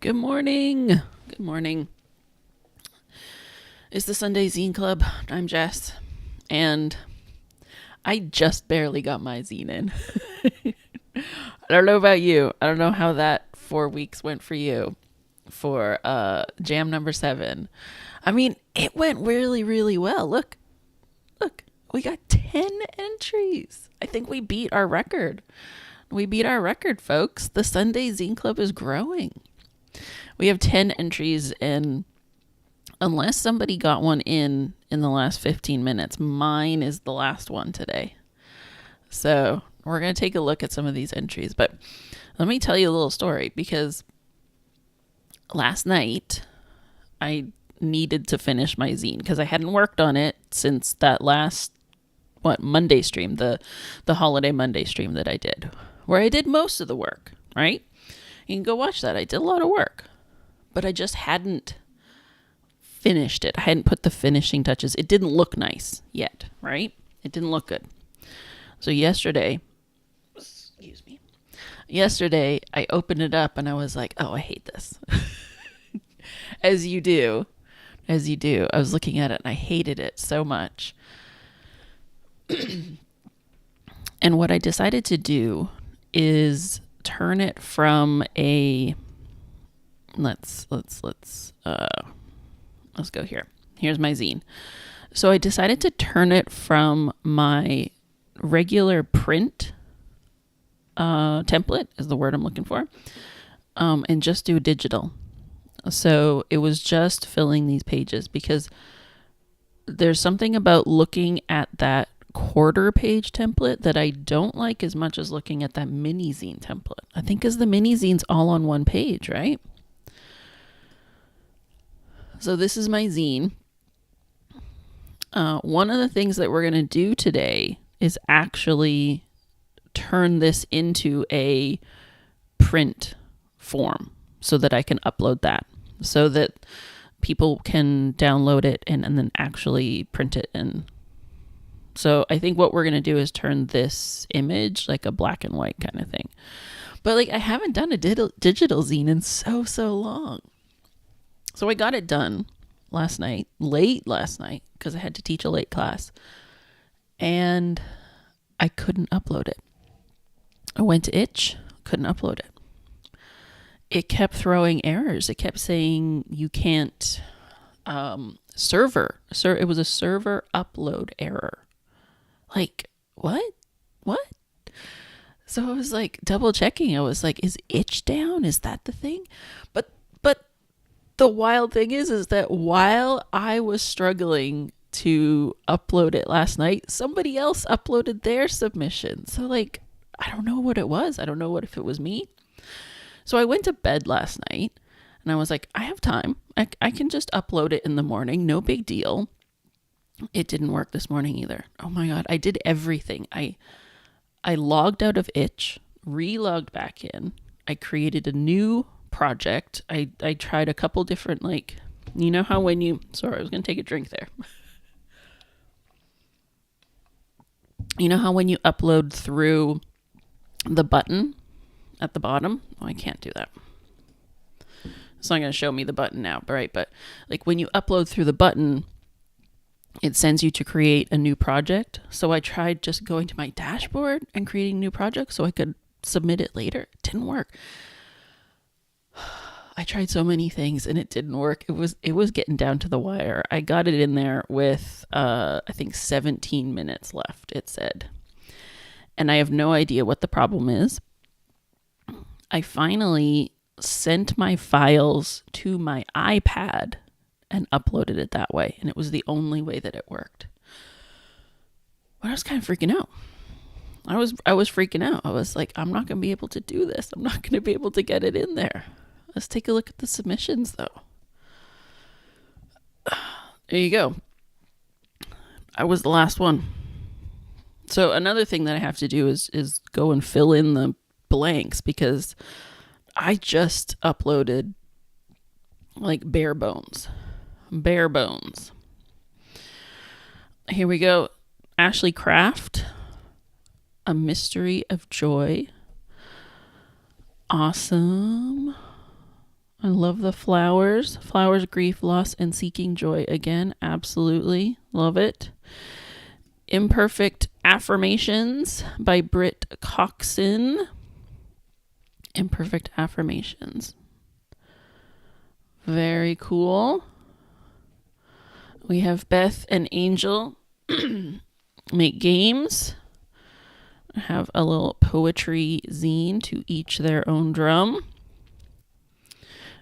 Good morning. Good morning. It's the Sunday Zine Club. I'm Jess. And I just barely got my zine in. I don't know about you. I don't know how that 4 weeks went for you for jam number 7. I mean, it went really, really well. Look, we got 10 entries. I think we beat our record. We beat our record, folks. The Sunday Zine Club is growing. We have 10 entries, and unless somebody got one in the last 15 minutes, mine is the last one today. So we're going to take a look at some of these entries. But let me tell you a little story, because last night I needed to finish my zine because I hadn't worked on it since that last Monday stream, the holiday Monday stream that I did, where I did most of the work, right? You can go watch that. I did a lot of work, but I just hadn't finished it. I hadn't put the finishing touches. It didn't look nice yet, right? It didn't look good. So yesterday I opened it up and I was like, oh, I hate this. As you do. I was looking at it and I hated it so much. And what I decided to do is turn it from a let's go here. Here's my zine. So I decided to turn it from my regular print template is the word I'm looking for, and just do digital. So it was just filling these pages, because there's something about looking at that quarter page template that I don't like as much as looking at that mini zine template. I think because the mini zine's all on one page, right? So this is my zine. One of the things that we're going to do today is actually turn this into a print form so that I can upload that, so that people can download it and then actually print it. And so I think what we're going to do is turn this image like a black and white kind of thing. But like, I haven't done a digital zine in so long. So I got it done late last night, because I had to teach a late class, and I couldn't upload it. I went to Itch, couldn't upload it. It kept throwing errors. It kept saying you can't it was a server upload error. Like, what? So I was like double checking. I was like, is Itch down? Is that the thing? But the wild thing is that while I was struggling to upload it last night, somebody else uploaded their submission. So like, I don't know what it was. I don't know if it was me. So I went to bed last night and I was like, I have time. I can just upload it in the morning. No big deal. It didn't work this morning either. Oh my God. I did everything. I logged out of Itch, re-logged back in. I created a new project. I tried a couple different, like, you know how when you, sorry, I was going to take a drink there. You know how when you upload through the button at the bottom? Oh, I can't do that. It's not going to show me the button now, right? But like when you upload through the button, it sends you to create a new project. So I tried just going to my dashboard and creating a new project so I could submit it later. It didn't work. I tried so many things and it didn't work. It was getting down to the wire. I got it in there with I think 17 minutes left, it said. And I have no idea what the problem is. I finally sent my files to my iPad and uploaded it that way, and it was the only way that it worked. But I was kind of freaking out. I was freaking out. I was like, I'm not going to be able to do this. I'm not going to be able to get it in there. Let's take a look at the submissions, though. There you go. I was the last one. So another thing that I have to do is go and fill in the blanks, because I just uploaded like bare bones. Here we go. Ashley Craft, A Mystery of Joy. Awesome. I love the flowers. Flowers, grief, loss, and seeking joy. Again, absolutely love it. Imperfect Affirmations by Britt Coxon. Imperfect Affirmations. Very cool. We have Beth and Angel make games. Have a little poetry zine, to each their own drum.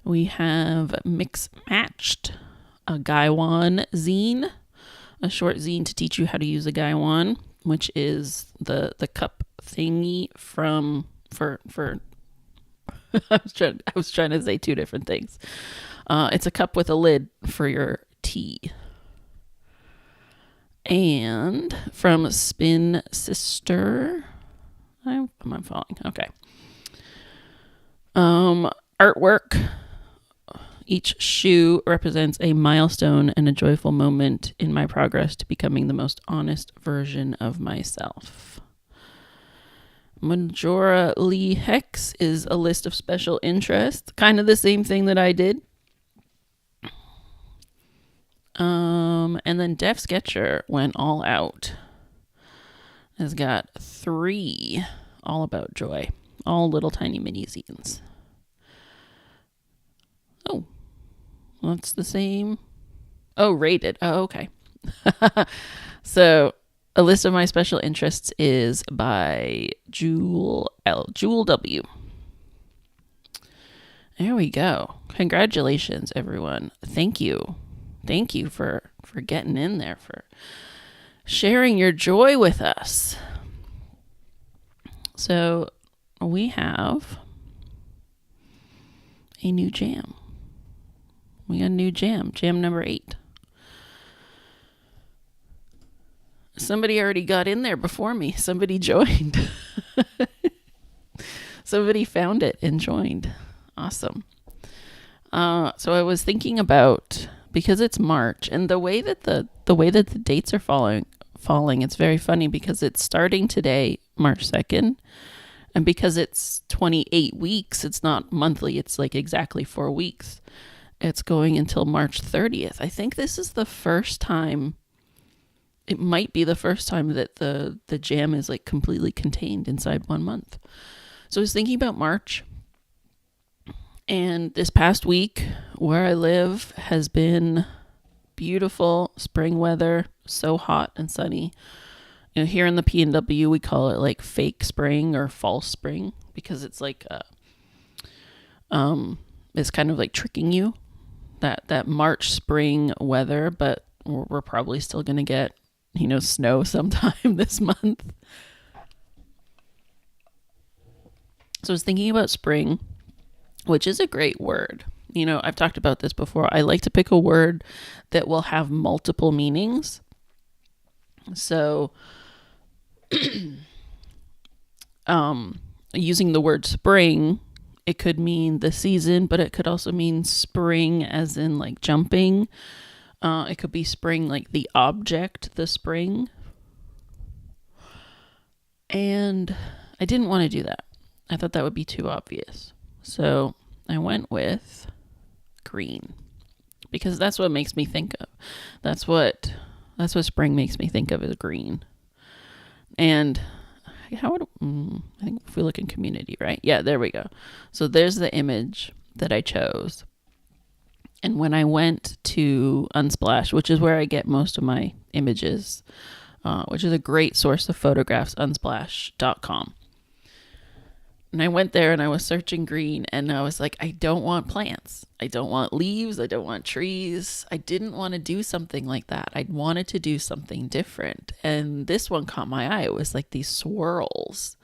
We have Mix Matched, a Gaiwan zine, a short zine to teach you how to use a Gaiwan, which is the cup thingy from for I was trying to say two different things. It's a cup with a lid for your tea. And from Spin Sister, I'm falling. Okay. Artwork. Each shoe represents a milestone and a joyful moment in my progress to becoming the most honest version of myself. Majora Lee Hex is a list of special interests. Kind of the same thing that I did. And then Def Sketcher went all out. Has got 3 all about joy. All little tiny mini zines. Oh, well, that's the same. Oh, rated. Oh, okay. So a list of my special interests is by Jewel W. There we go. Congratulations, everyone. Thank you for getting in there, for sharing your joy with us. So we have a new jam. We got a new jam number 8. Somebody already got in there before me. Somebody joined. Somebody found it and joined. Awesome. So I was thinking about, because it's March, and the way that the dates are falling, it's very funny because it's starting today, March 2nd, and because it's 28 weeks, it's not monthly, it's like exactly 4 weeks. It's going until March 30th. I think this is the first time, it might be the first time that the jam is like completely contained inside 1 month. So I was thinking about March, and this past week where I live has been beautiful spring weather, so hot and sunny. You know, here in the PNW, we call it like fake spring or false spring because it's like it's kind of like tricking you, that March spring weather, but we're probably still going to get, snow sometime this month. So I was thinking about spring, which is a great word. I've talked about this before. I like to pick a word that will have multiple meanings. So, using the word spring, it could mean the season, but it could also mean spring as in like jumping. It could be spring like the object, the spring. And I didn't want to do that. I thought that would be too obvious. So I went with green because that's what makes me think of. That's what spring makes me think of, is green. And I think if we look in community, right? Yeah, there we go. So there's the image that I chose. And when I went to Unsplash, which is where I get most of my images, which is a great source of photographs, unsplash.com. And I went there and I was searching green, and I was like, I don't want plants. I don't want leaves. I don't want trees. I didn't want to do something like that. I wanted to do something different. And this one caught my eye. It was like these swirls.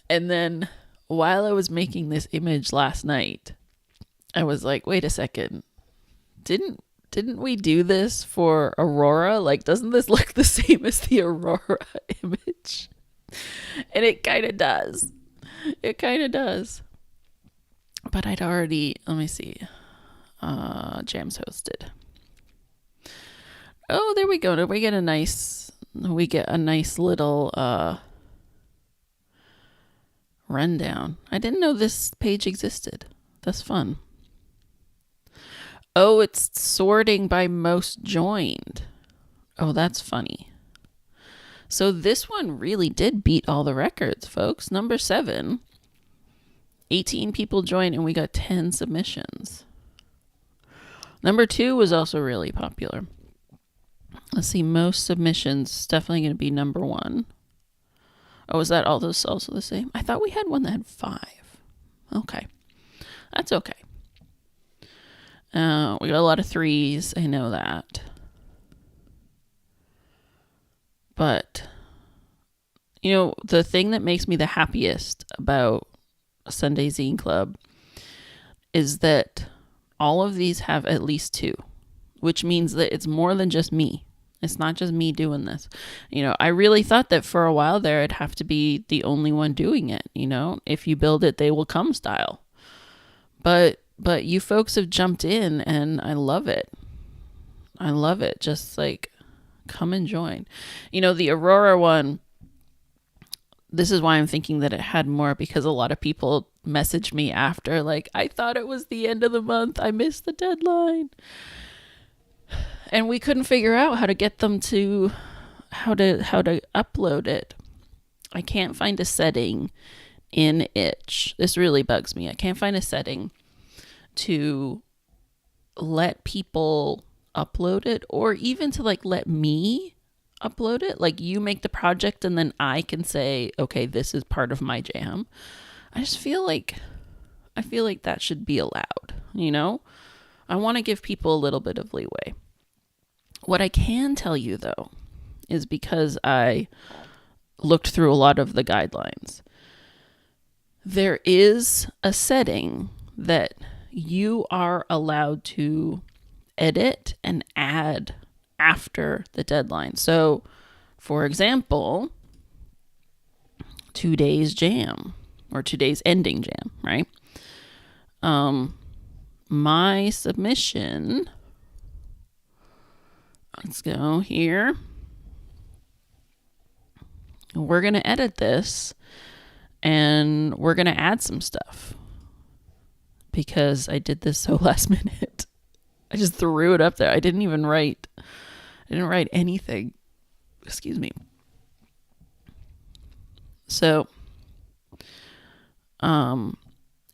And then while I was making this image last night, I was like, wait a second. Didn't we do this for Aurora? Like, doesn't this look the same as the Aurora image? And it kind of does. It kind of does. But I'd already, let me see. Jams hosted. Oh, there we go. We get a nice little rundown. I didn't know this page existed. That's fun. Oh, it's sorting by most joined. Oh, that's funny. So this one really did beat all the records, folks. Number 7. 18 people joined and we got 10 submissions. Number 2 was also really popular. Let's see, most submissions, definitely going to be number 1. Oh, is that also the same? I thought we had one that had 5. Okay. That's okay. We got a lot of 3s. I know that. But, the thing that makes me the happiest about Sunday Zine Club is that all of these have at least 2, which means that it's more than just me. It's not just me doing this. I really thought that for a while there, I'd have to be the only one doing it. If you build it, they will come style. But you folks have jumped in and I love it. I love it. Just like, come and join. The Aurora one, this is why I'm thinking that it had more, because a lot of people messaged me after, like, I thought it was the end of the month. I missed the deadline. And we couldn't figure out how to get them to how to upload it. I can't find a setting in Itch. This really bugs me. I can't find a setting to let people upload it, or even to let me upload it. Like, you make the project and then I can say, okay, this is part of my jam. I feel like that should be allowed. I want to give people a little bit of leeway. What I can tell you, though, is because I looked through a lot of the guidelines, there is a setting that you are allowed to edit and add after the deadline. So, for example, today's jam or today's ending jam, right? My submission, let's go here. We're going to edit this and we're going to add some stuff because I did this so last minute. I just threw it up there. I didn't write anything. Excuse me. So,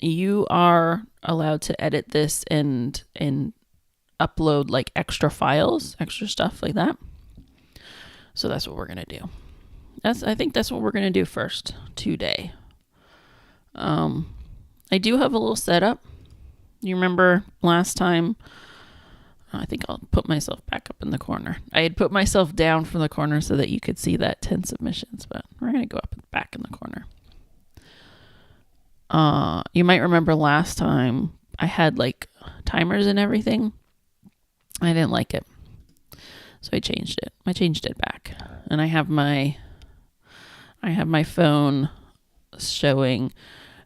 you are allowed to edit this and upload like extra files, extra stuff like that. So that's what we're going to do. I think that's what we're going to do first today. I do have a little setup. You remember last time, I think I'll put myself back up in the corner. I had put myself down from the corner so that you could see that 10 submissions, but we're going to go up and back in the corner. You might remember last time I had like timers and everything. I didn't like it. So I changed it. I changed it back. And I have my phone showing.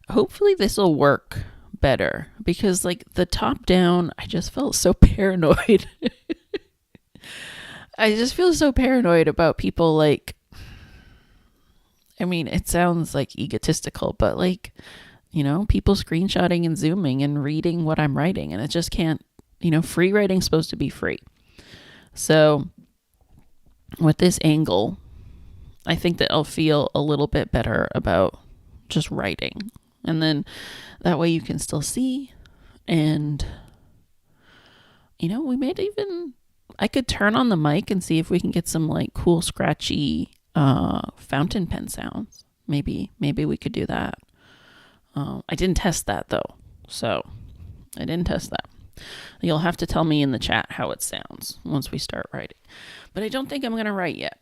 Hopefully this will work better, because like the top down, I just felt so paranoid. I just feel so paranoid about people, like, I mean, it sounds like egotistical, but like, people screenshotting and zooming and reading what I'm writing, and it just can't, free writing's supposed to be free. So with this angle, I think that I'll feel a little bit better about just writing. And then that way you can still see. And, we might even, I could turn on the mic and see if we can get some like cool, scratchy fountain pen sounds. Maybe we could do that. I didn't test that though. So I didn't test that. You'll have to tell me in the chat how it sounds once we start writing. But I don't think I'm going to write yet.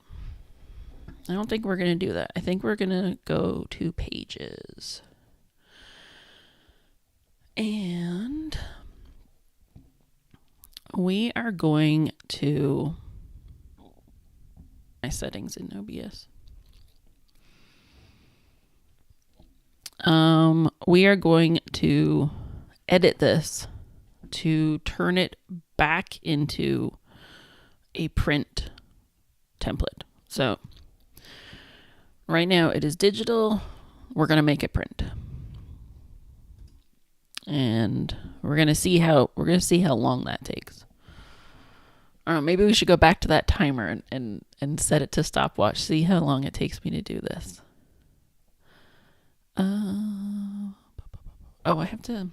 I don't think we're going to do that. I think we're going to go to pages. And we are going to my settings in OBS. We are going to edit this to turn it back into a print template. So right now it is digital. We're going to make it print. and we're gonna see how long that takes. Maybe we should go back to that timer and set it to stopwatch. See how long it takes me to do this. Oh, I have to.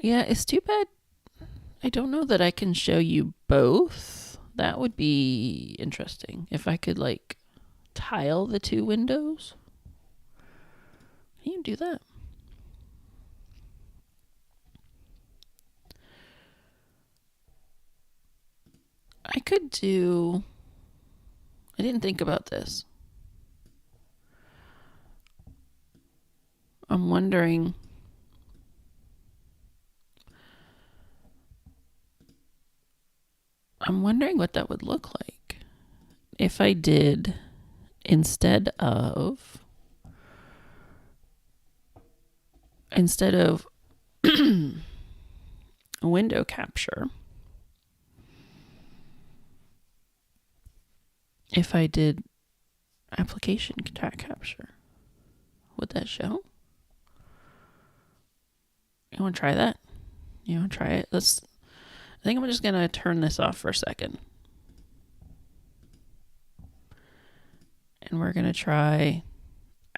Yeah, it's too bad. I don't know that I can show you both. That would be interesting if I could like tile the two windows. Can you do that? I could do. I didn't think about this. I'm wondering. What that would look like if I did, instead of window capture, if I did application capture. Would that show? You want to try that? You want to try it? I think I'm just going to turn this off for a second. And we're going to try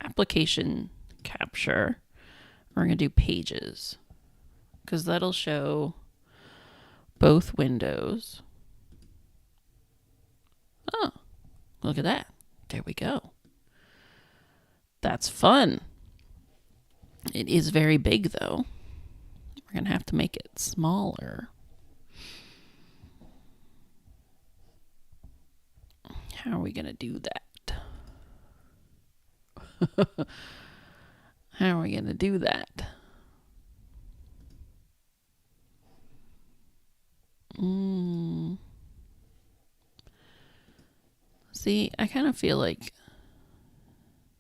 application capture. We're going to do pages, because that'll show both windows. Oh, look at that. There we go. That's fun. It is very big, though. We're going to have to make it smaller. How are we going to do that? How are we going to do that? See, I kind of feel like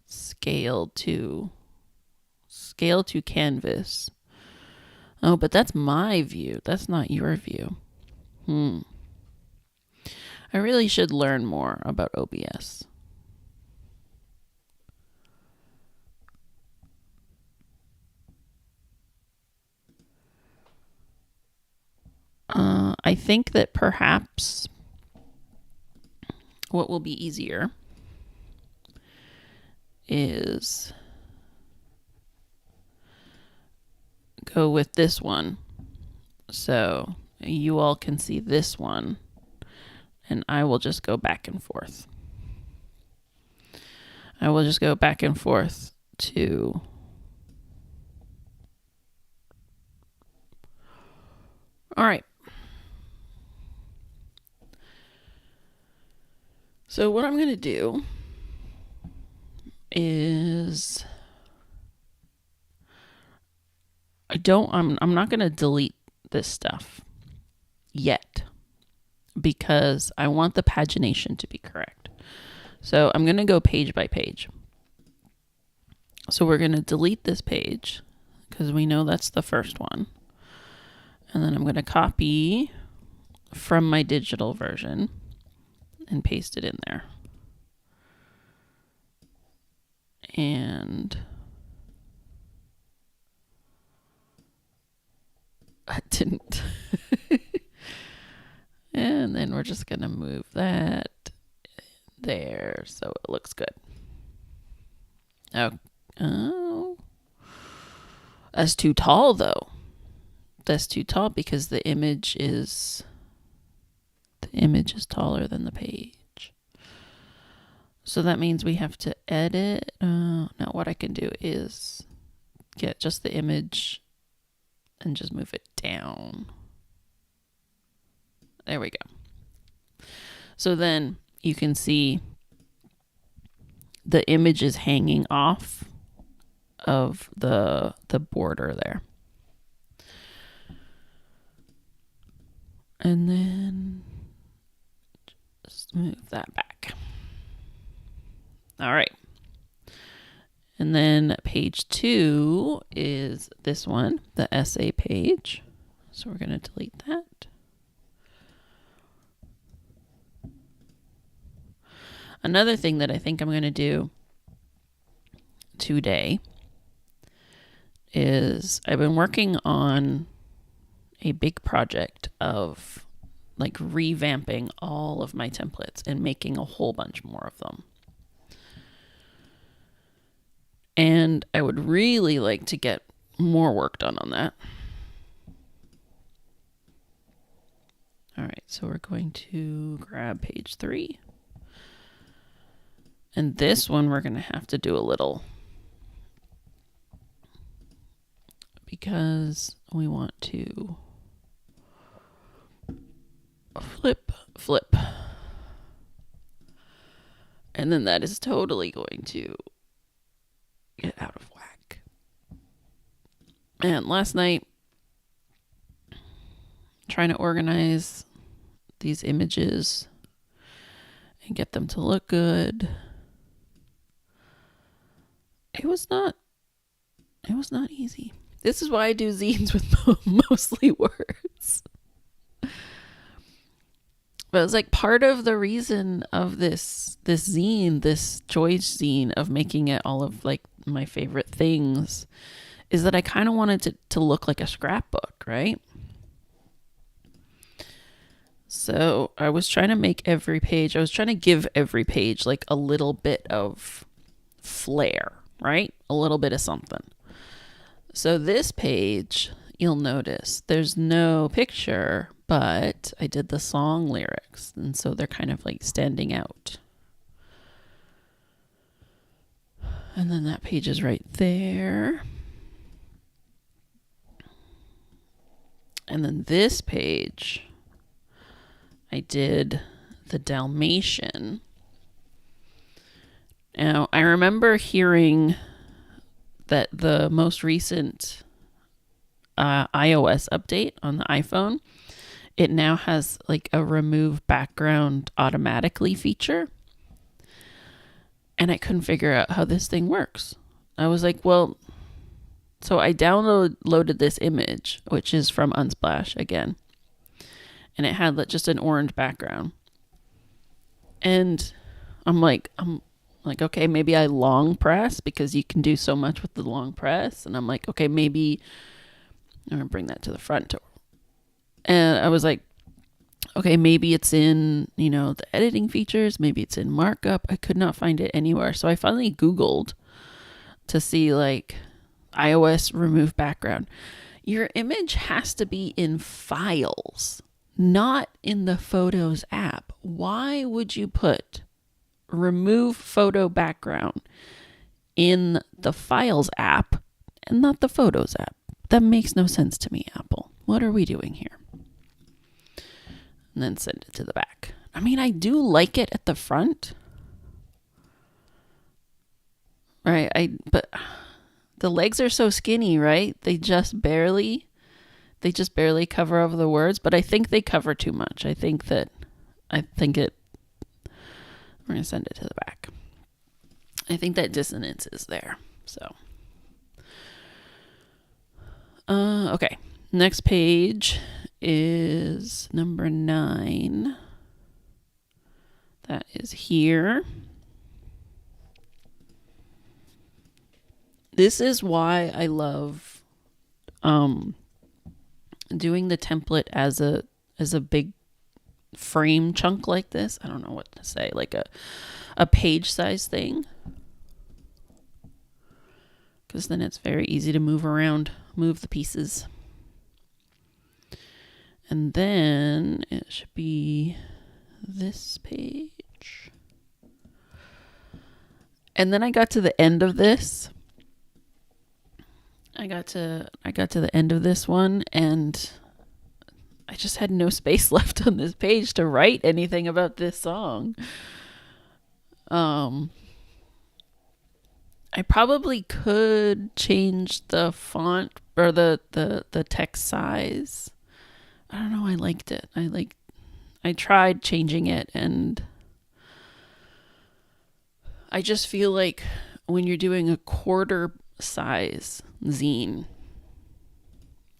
scale to canvas. Oh, but that's my view. That's not your view. I really should learn more about OBS. I think that perhaps what will be easier is go with this one. So you all can see this one, and I will just go back and forth. I will just go back and forth to all right. So what I'm going to do is I'm not going to delete this stuff yet, because I want the pagination to be correct. So I'm going to go page by page. So we're going to delete this page because we know that's the first one. And then I'm going to copy from my digital version and paste it in there. And I didn't. And then we're just going to move that there so it looks good. Oh. That's too tall, though. That's too tall because the image is taller than the page. So that means we have to edit. Now what I can do is get just the image and just move it down. There we go. So then you can see the image is hanging off of the border there. And then just move that back. All right. And then page 2 is this one, the essay page. So we're going to delete that. Another thing that I think I'm going to do today is I've been working on a big project of like revamping all of my templates and making a whole bunch more of them. And I would really like to get more work done on that. All right, so we're going to grab page 3. And this one we're going to have to do a little, because we want to flip. And then that is totally going to get out of whack. And last night, trying to organize these images and get them to look good. It was not easy. This is why I do zines with mostly words. But it's like part of the reason of this zine, this choice zine of making it all of like my favorite things, is that I kind of wanted it to look like a scrapbook, right? So I was trying to make every page, I was trying to give every page like a little bit of flair, right? A little bit of something. So this page, you'll notice there's no picture, but I did the song lyrics, and so they're kind of like standing out. And then that page is right there. And then this page, I did the Dalmatian. Now, I remember hearing that the most recent iOS update on the iPhone, it now has like a remove background automatically feature. And I couldn't figure out how this thing works. I was like, well, so I downloaded this image, which is from Unsplash again. And it had just an orange background. And I'm like, okay, maybe I long press, because you can do so much with the long press. And I'm like, okay, maybe I'm going to bring that to the front. And I was like, okay, maybe it's in, the editing features. Maybe it's in markup. I could not find it anywhere. So I finally Googled to see like iOS remove background. Your image has to be in files, not in the Photos app. Why would you put remove photo background in the Files app and not the Photos app? That makes no sense to me, Apple. What are we doing here? And then send it to the back. I mean, I do like it at the front. Right? But the legs are so skinny, right? They just barely cover over the words, but I think they cover too much. We're going to send it to the back. I think that dissonance is there. So, okay. Next page is number 9. That is here. This is why I love doing the template as a big frame chunk like this. I don't know what to say, like a page size thing, because then it's very easy to move the pieces. And then it should be this page. And then I got to the end of this. I got to the end of this one, and I just had no space left on this page to write anything about this song. I probably could change the font or the text size. I don't know. I liked it. I tried changing it, and I just feel like when you're doing a quarter size zine,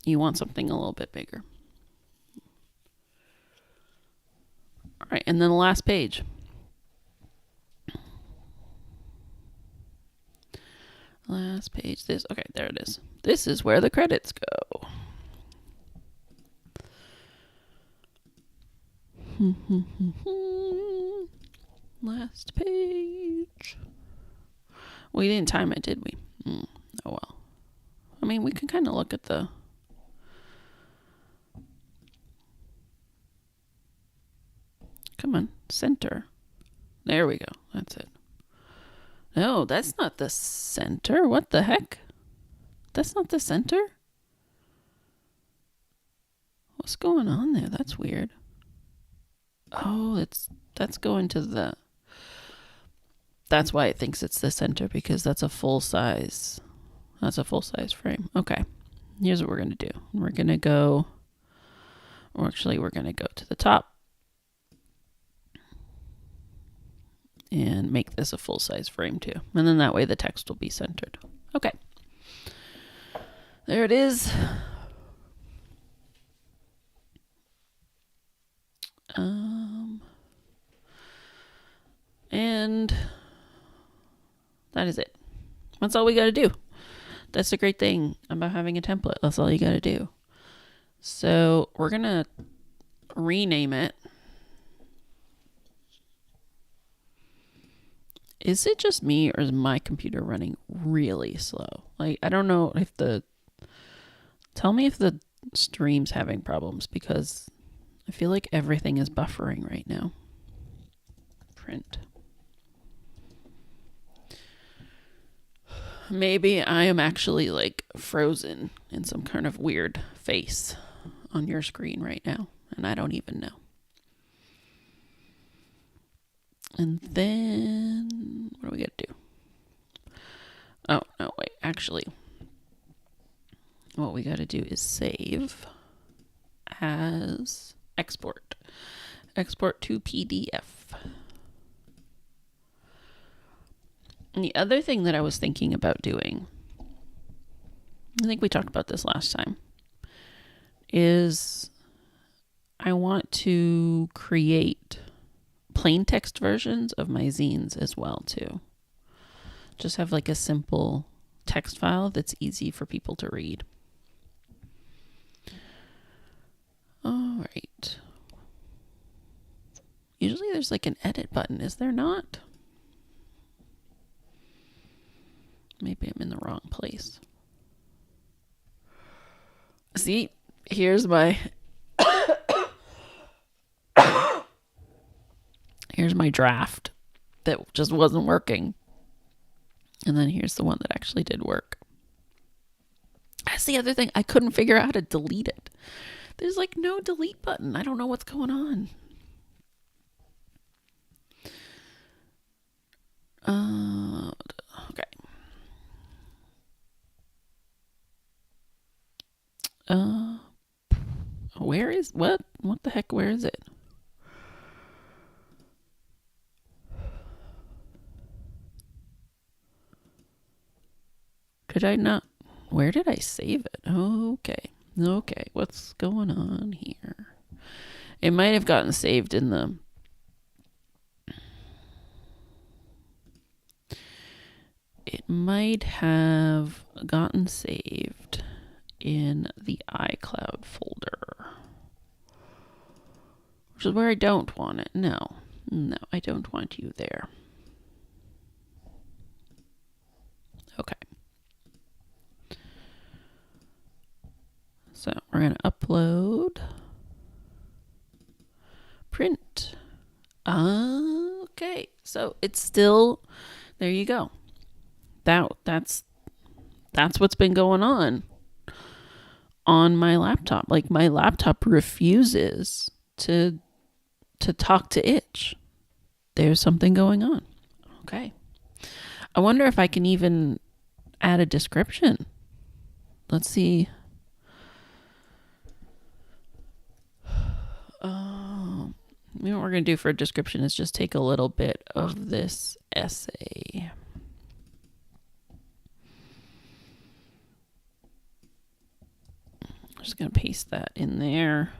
you want something a little bit bigger. All right, and then the last page. Last page. This. Okay, there it is. This is where the credits go. Last page. We didn't time it, did we? Oh well. I mean, we can kind of look at the... Come on, center. There we go. That's it. No, that's not the center. What the heck? That's not the center? What's going on there? That's weird. Oh, that's going to the... That's why it thinks it's the center, because that's a full size. That's a full size frame. Okay. Here's what we're going to do. We're going to go... Or actually, we're going to go to the top. And make this a full size frame too. And then that way the text will be centered. Okay. There it is. And that is it. That's all we got to do. That's the great thing about having a template. That's all you got to do. So we're going to rename it. Is it just me, or is my computer running really slow? Like, I don't know if tell me if the stream's having problems, because I feel like everything is buffering right now. Print. Maybe I am actually like frozen in some kind of weird face on your screen right now, and I don't even know. And then, what do we got to do? Oh, no, wait. Actually, what we got to do is save as export. Export to PDF. And the other thing that I was thinking about doing, I think we talked about this last time, is I want to create plain text versions of my zines as well too. Just have like a simple text file that's easy for people to read. All right. Usually there's like an edit button, is there not? Maybe I'm in the wrong place. See, here's my here's my draft that just wasn't working. And then here's the one that actually did work. That's the other thing. I couldn't figure out how to delete it. There's like no delete button. I don't know what's going on. Okay. Where is, what the heck, where is it? Could I not, where did I save it? Okay. Okay, what's going on here? It might have gotten saved in the... It might have gotten saved in the iCloud folder, which is where I don't want it. No, I don't want you there. Okay. So we're going to upload, print. Okay, so it's still, there you go. That's what's been going on my laptop. Like, my laptop refuses to talk to itch. There's something going on. Okay. I wonder if I can even add a description. Let's see. What we're going to do for a description is just take a little bit of this essay. I'm just going to paste that in there.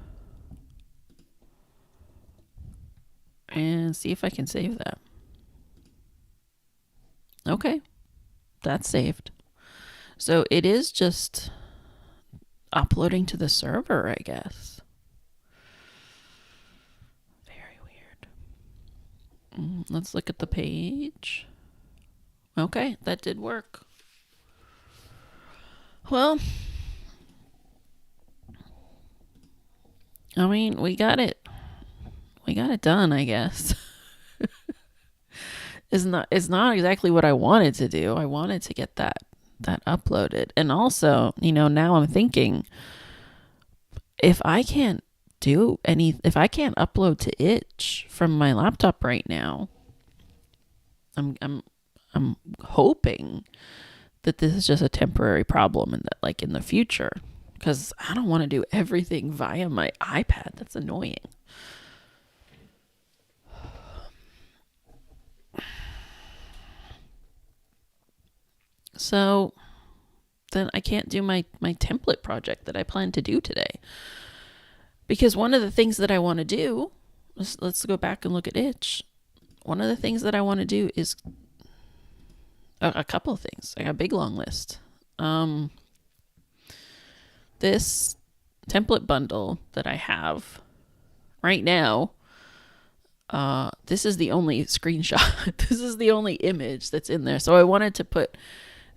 And see if I can save that. Okay. That's saved. So it is just uploading to the server, I guess. Very weird. Let's look at the page. Okay, that did work. Well, I mean, we got it done, I guess. It's not exactly what I wanted to do. I wanted to get that uploaded. And also, now I'm thinking, if I can't upload to Itch from my laptop right now, I'm hoping that this is just a temporary problem and that, like, in the future, because I don't want to do everything via my iPad. That's annoying. So then I can't do my template project that I plan to do today. Because one of the things that I want to do, let's go back and look at Itch. One of the things that I want to do is a couple of things. I got a big long list. This template bundle that I have right now, this is the only screenshot. This is the only image that's in there. So I wanted to put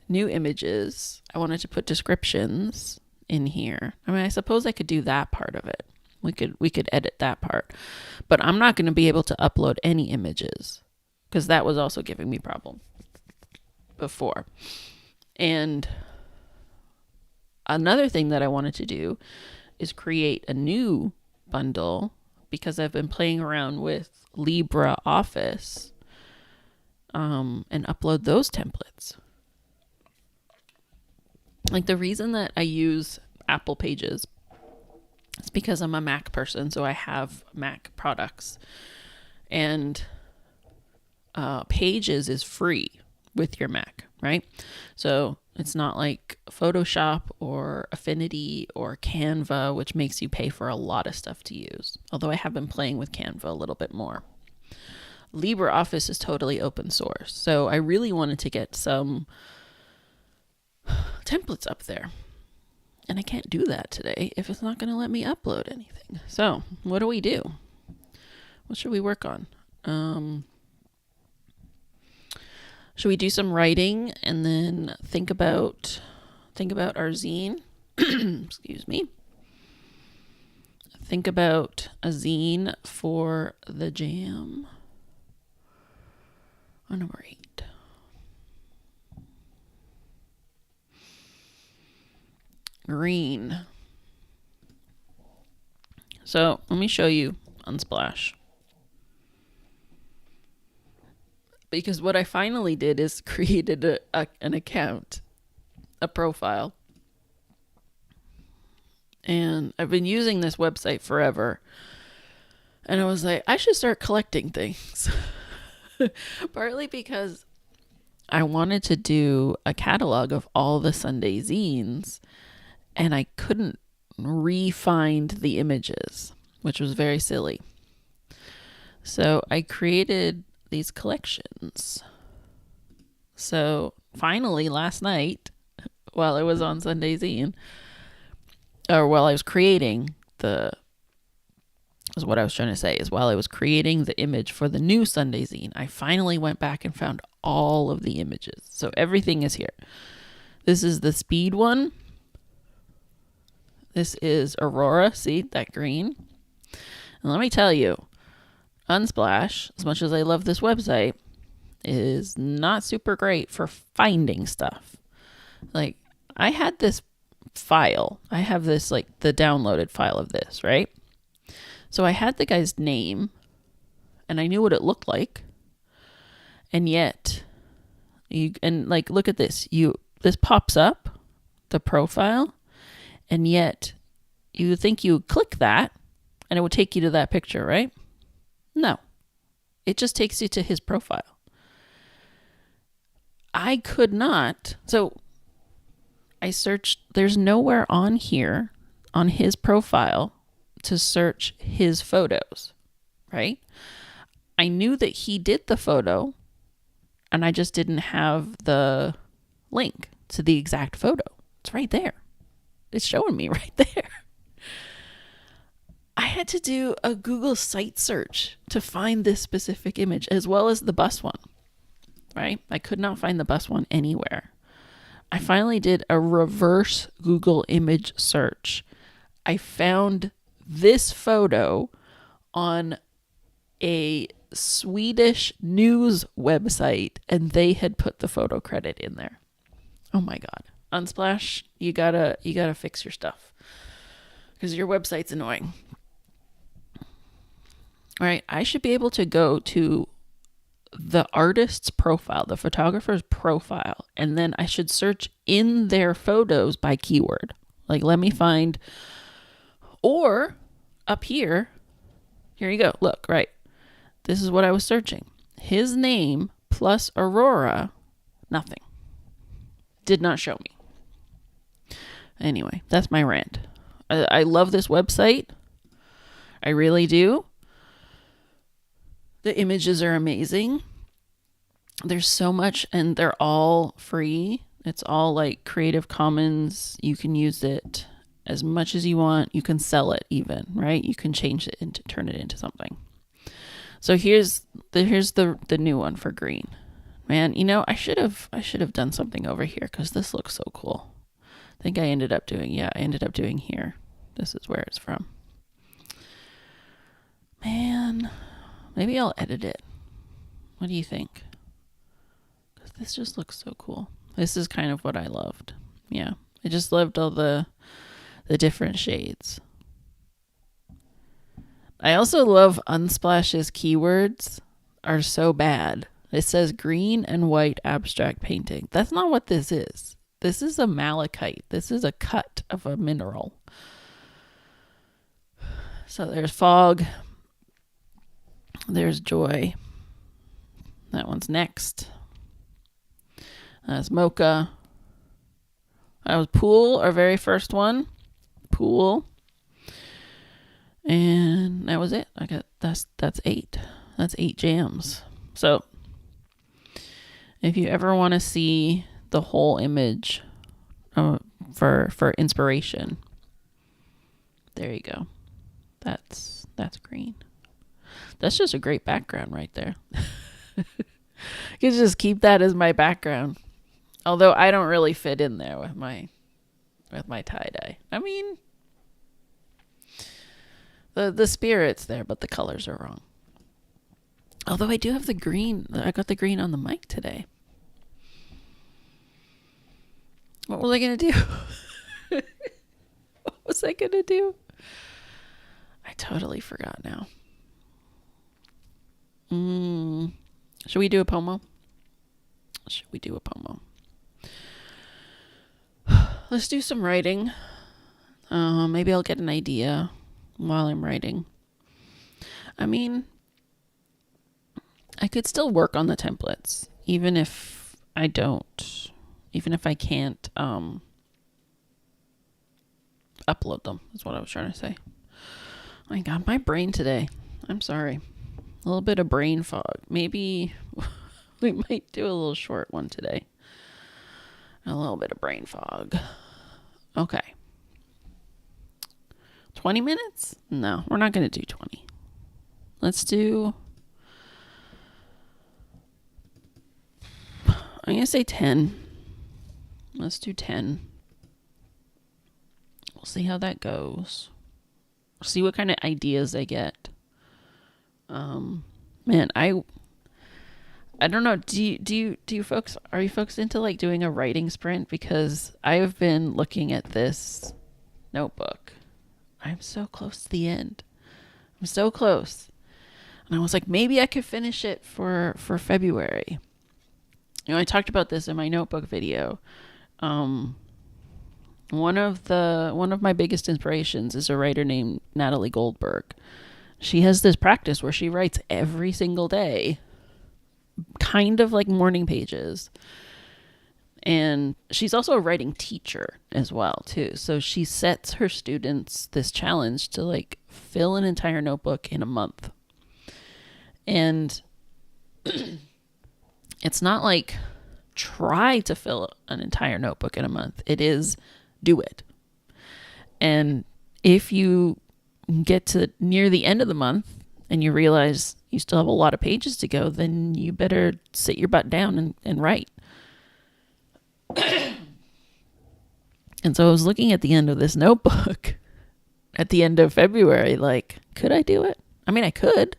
new images. I wanted to put descriptions in here. I mean, I suppose I could do that part of it. We could edit that part. But I'm not going to be able to upload any images because that was also giving me problem before. And another thing that I wanted to do is create a new bundle because I've been playing around with LibreOffice and upload those templates. Like, the reason that I use Apple Pages is because I'm a Mac person, so I have Mac products. And Pages is free with your Mac, right? So it's not like Photoshop or Affinity or Canva, which makes you pay for a lot of stuff to use. Although I have been playing with Canva a little bit more. LibreOffice is totally open source. So I really wanted to get some templates up there. And I can't do that today if it's not going to let me upload anything. So what do we do? What should we work on? Should we do some writing and then think about our zine? Excuse me. Think about a zine for the jam. Oh, number 8. Green. So let me show you Unsplash. Because what I finally did is created an account, a profile. And I've been using this website forever. And I was like, I should start collecting things. Partly because I wanted to do a catalog of all the Sunday zines. And I couldn't re-find the images, which was very silly. So I created these collections. So finally last night, while I was on Sunday Zine, or while I was creating is what I was trying to say, is while I was creating the image for the new Sunday Zine, I finally went back and found all of the images. So everything is here. This is the speed one. This is Aurora. See that green? And let me tell you, Unsplash, as much as I love this website, is not super great for finding stuff. Like, I had this file. I have this, like, the downloaded file of this, right? So I had the guy's name, and I knew what it looked like. And yet, look at this. This pops up, the profile, and yet you would think you would click that, and it would take you to that picture, right? No. It just takes you to his profile. I could not. So I searched. There's nowhere on here, on his profile, to search his photos, right? I knew that he did the photo, and I just didn't have the link to the exact photo. It's right there. It's showing me right there. I had to do a Google site search to find this specific image, as well as the bus one, right? I could not find the bus one anywhere. I finally did a reverse Google image search. I found this photo on a Swedish news website, and they had put the photo credit in there. Oh my God. Unsplash, you gotta fix your stuff, because your website's annoying. All right, I should be able to go to the artist's profile, the photographer's profile, and then I should search in their photos by keyword. Like, let me find, or up here you go. Look, right. This is what I was searching. His name plus Aurora, nothing. Did not show me. Anyway, that's my rant. I love this website. I really do. The images are amazing. There's so much, and they're all free. It's all like Creative Commons. You can use it as much as you want. You can sell it even, right? You can change it into, turn it into something. So here's the new one for green. Man, you know, I should have done something over here, because this looks so cool. I think I ended up doing here. This is where it's from. Man, maybe I'll edit it. What do you think? Because this just looks so cool. This is kind of what I loved. Yeah, I just loved all the different shades. I also love Unsplash's keywords are so bad. It says green and white abstract painting. That's not what this is. This is a malachite. This is a cut of a mineral. So there's fog. There's joy. That one's next. That's mocha. That was pool, our very first one. Pool. And that was it. I got that's 8. That's 8 jams. So if you ever want to see the whole image for inspiration, there you go. That's green. That's just a great background right there. You can just keep that as my background. Although I don't really fit in there with my tie-dye. I mean, the spirit's there, but the colors are wrong. Although I do have the green. I got the green on the mic today. What was I going to do? What was I going to do? I totally forgot now. Should we do a pomo? Let's do some writing. Maybe I'll get an idea while I'm writing. I mean, I could still work on the templates, even if I can't upload them, is what I was trying to say. Oh my God, my brain today. I'm sorry. A little bit of brain fog. Maybe we might do a little short one today. A little bit of brain fog. Okay. 20 minutes? No, we're not going to do 20. Let's do... I'm going to say 10. Let's do 10. We'll see how that goes. We'll see what kind of ideas I get. Man, I don't know. Do you folks, are you folks into like doing a writing sprint? Because I have been looking at this notebook. I'm so close to the end. I'm so close. And I was like, maybe I could finish it for February. You know, I talked about this in my notebook video. One of my biggest inspirations is a writer named Natalie Goldberg. She has this practice where she writes every single day, kind of like morning pages. And she's also a writing teacher as well, too. So she sets her students this challenge to like fill an entire notebook in a month. And it's not like try to fill an entire notebook in a month. It is do it. And if you get to near the end of the month and you realize you still have a lot of pages to go, then you better sit your butt down and write. And so I was looking at the end of this notebook at the end of February, like, could I do it? I mean, I could.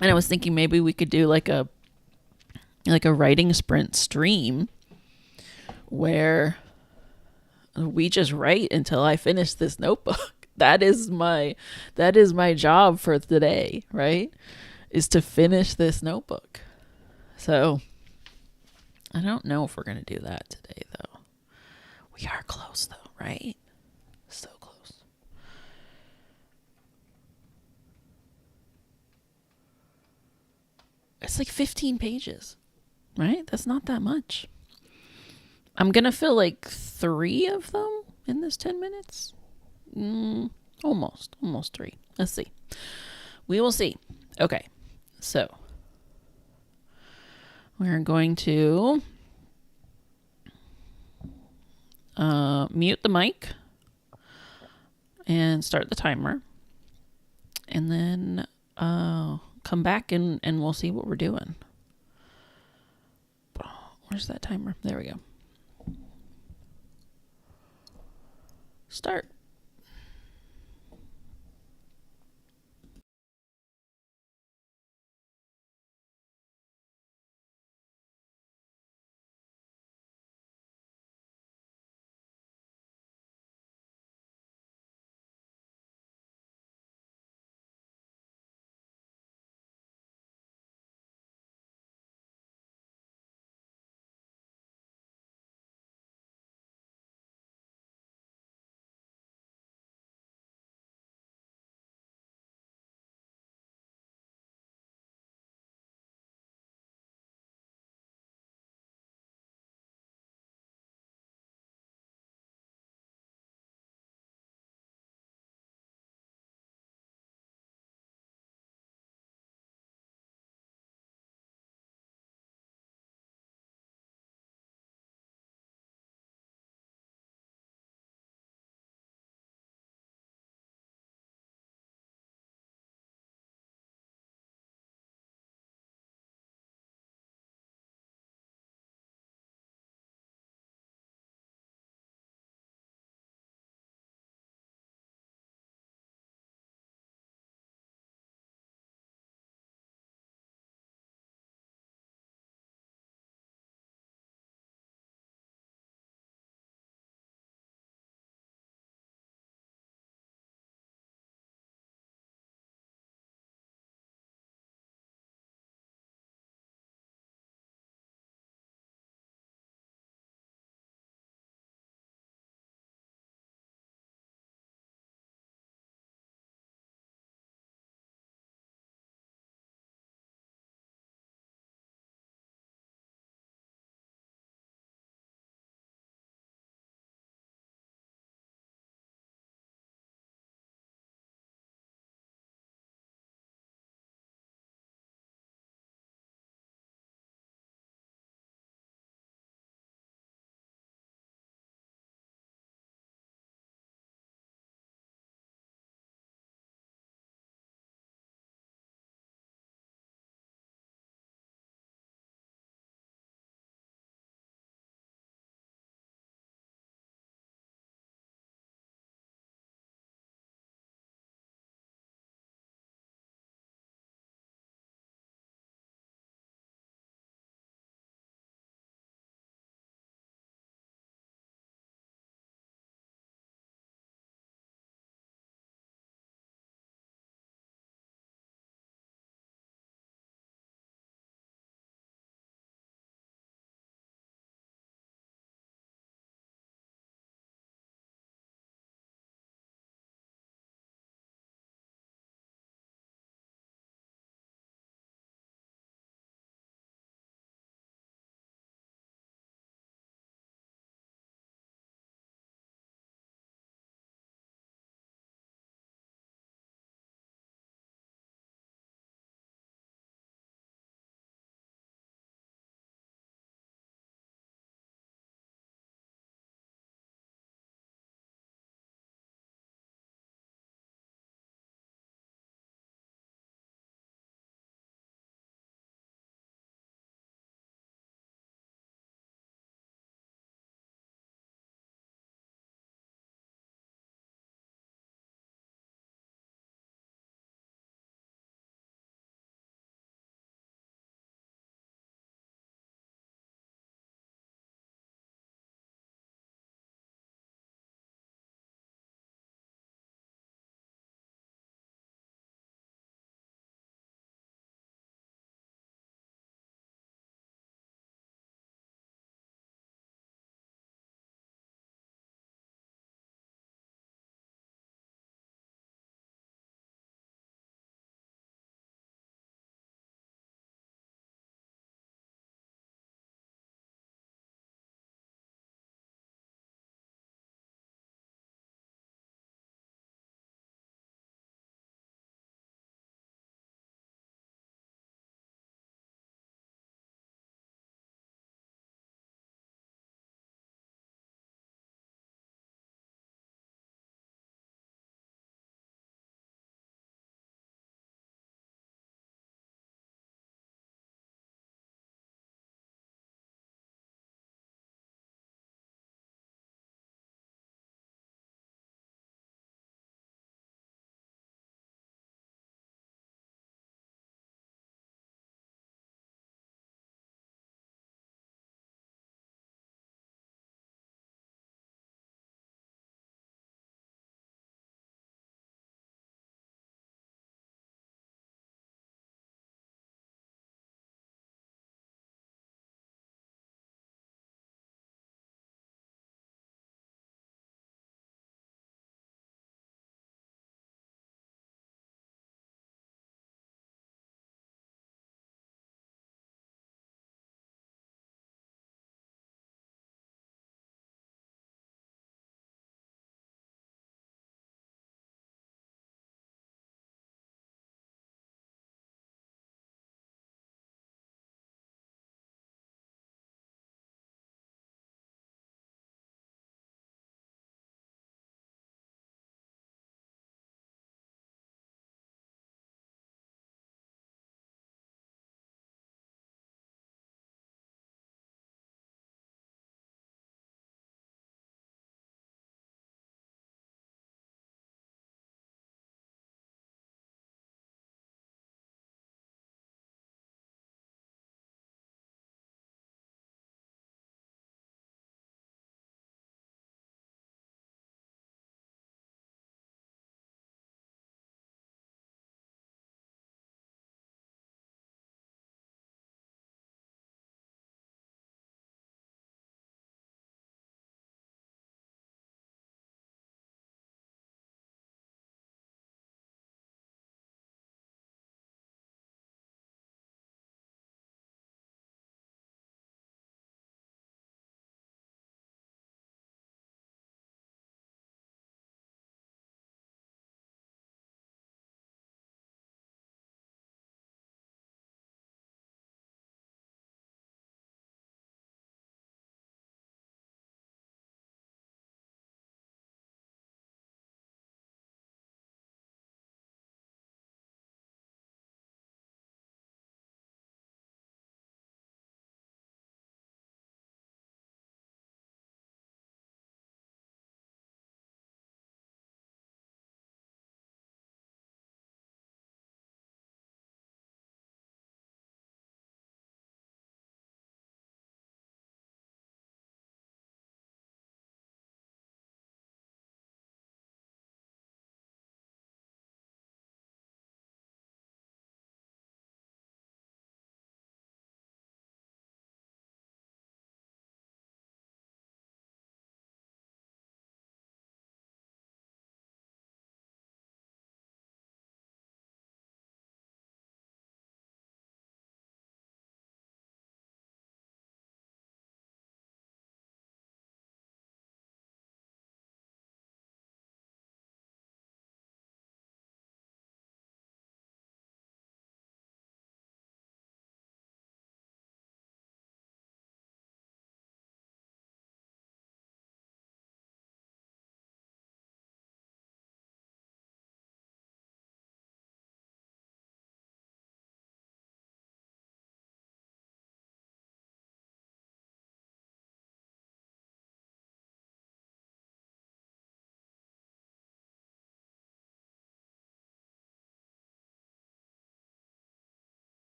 And I was thinking maybe we could do like a writing sprint stream where we just write until I finish this notebook. That is my job for today, right? Is to finish this notebook. So I don't know if we're going to do that today, though. We are close, though, right? So close. It's like 15 pages, right? That's not that much. I'm going to fill like 3 of them in this 10 minutes. Almost 3. Let's see. We will see. Okay. So we're going to mute the mic and start the timer. And then come back and we'll see what we're doing. Where's that timer? There we go. Start.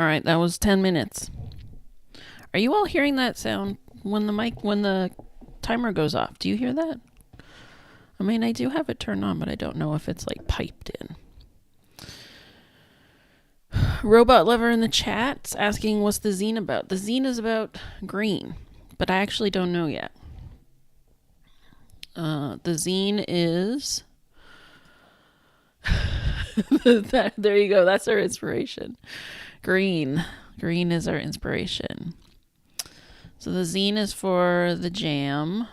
All right, that was 10 minutes. Are you all hearing that sound when the timer goes off? Do you hear that? I mean, I do have it turned on, but I don't know if it's like piped in. Robot Lover in the chat's asking, what's the zine about? The zine is about green, but I actually don't know yet. The zine is... there you go. That's our inspiration. Green. Green is our inspiration. So the zine is for the jam,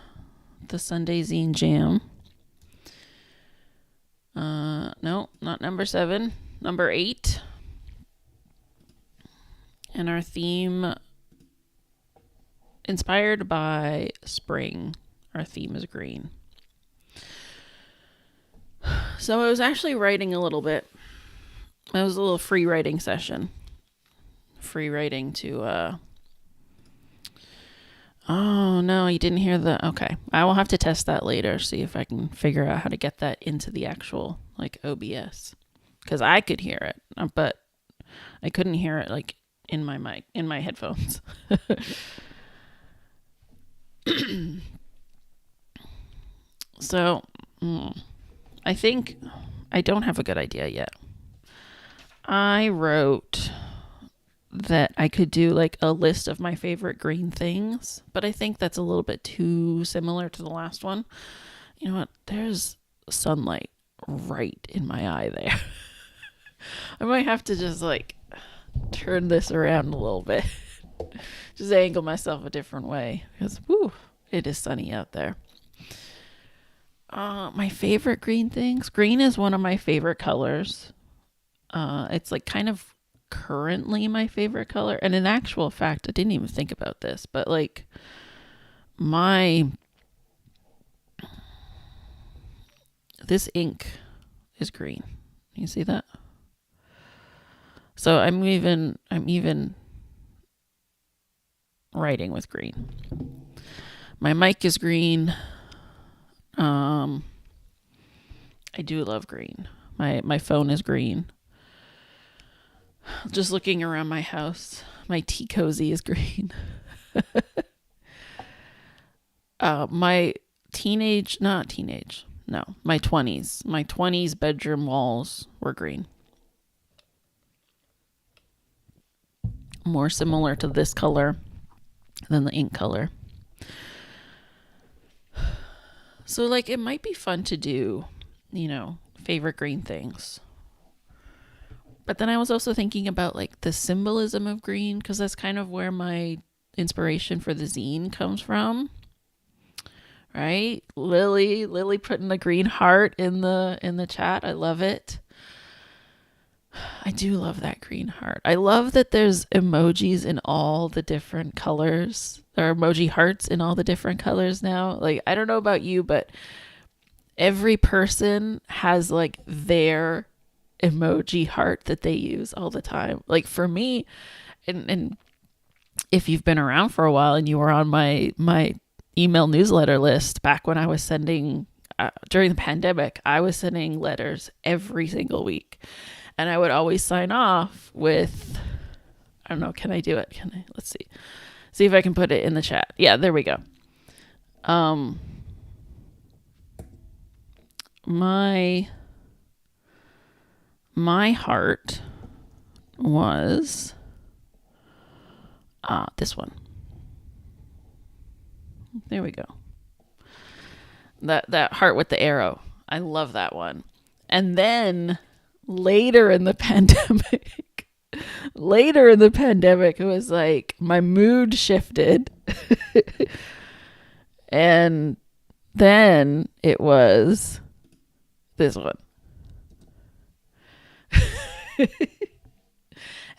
the Sunday Zine Jam. No, not number 7. Number 8. And our theme, inspired by spring. Our theme is green. So I was actually writing a little bit. It was a little free writing session. Free writing to, oh, no, you didn't hear the... Okay. I will have to test that later, see if I can figure out how to get that into the actual, like, OBS. Because I could hear it, but I couldn't hear it, like, in my mic, in my headphones. So, I think I don't have a good idea yet. I wrote that I could do like a list of my favorite green things, but I think that's a little bit too similar to the last one. You know what? There's sunlight right in my eye there. I might have to just like turn this around a little bit. Just angle myself a different way because it is sunny out there. My favorite green things. Green is one of my favorite colors. It's like kind of currently my favorite color, and in actual fact I didn't even think about this, but like this ink is green. You see that? So I'm even writing with green. My mic is green. I do love green. My phone is green. Just looking around my house, my tea cozy is green. My my 20s bedroom walls were green. More similar to this color than the ink color. So like it might be fun to do, favorite green things. But then I was also thinking about like the symbolism of green, because that's kind of where my inspiration for the zine comes from. Right? Lily putting the green heart in the chat. I love it. I do love that green heart. I love that there's emojis in all the different colors. There are emoji hearts in all the different colors now. Like, I don't know about you, but every person has like their emoji heart that they use all the time. Like for me, and if you've been around for a while and you were on my email newsletter list back when I was sending during the pandemic, I was sending letters every single week, and I would always sign off with, I don't know, can I do it? Let's see if I can put it in the chat. Yeah, there we go. My heart was this one. There we go. That heart with the arrow. I love that one. And then later in the pandemic, it was like my mood shifted. And then it was this one.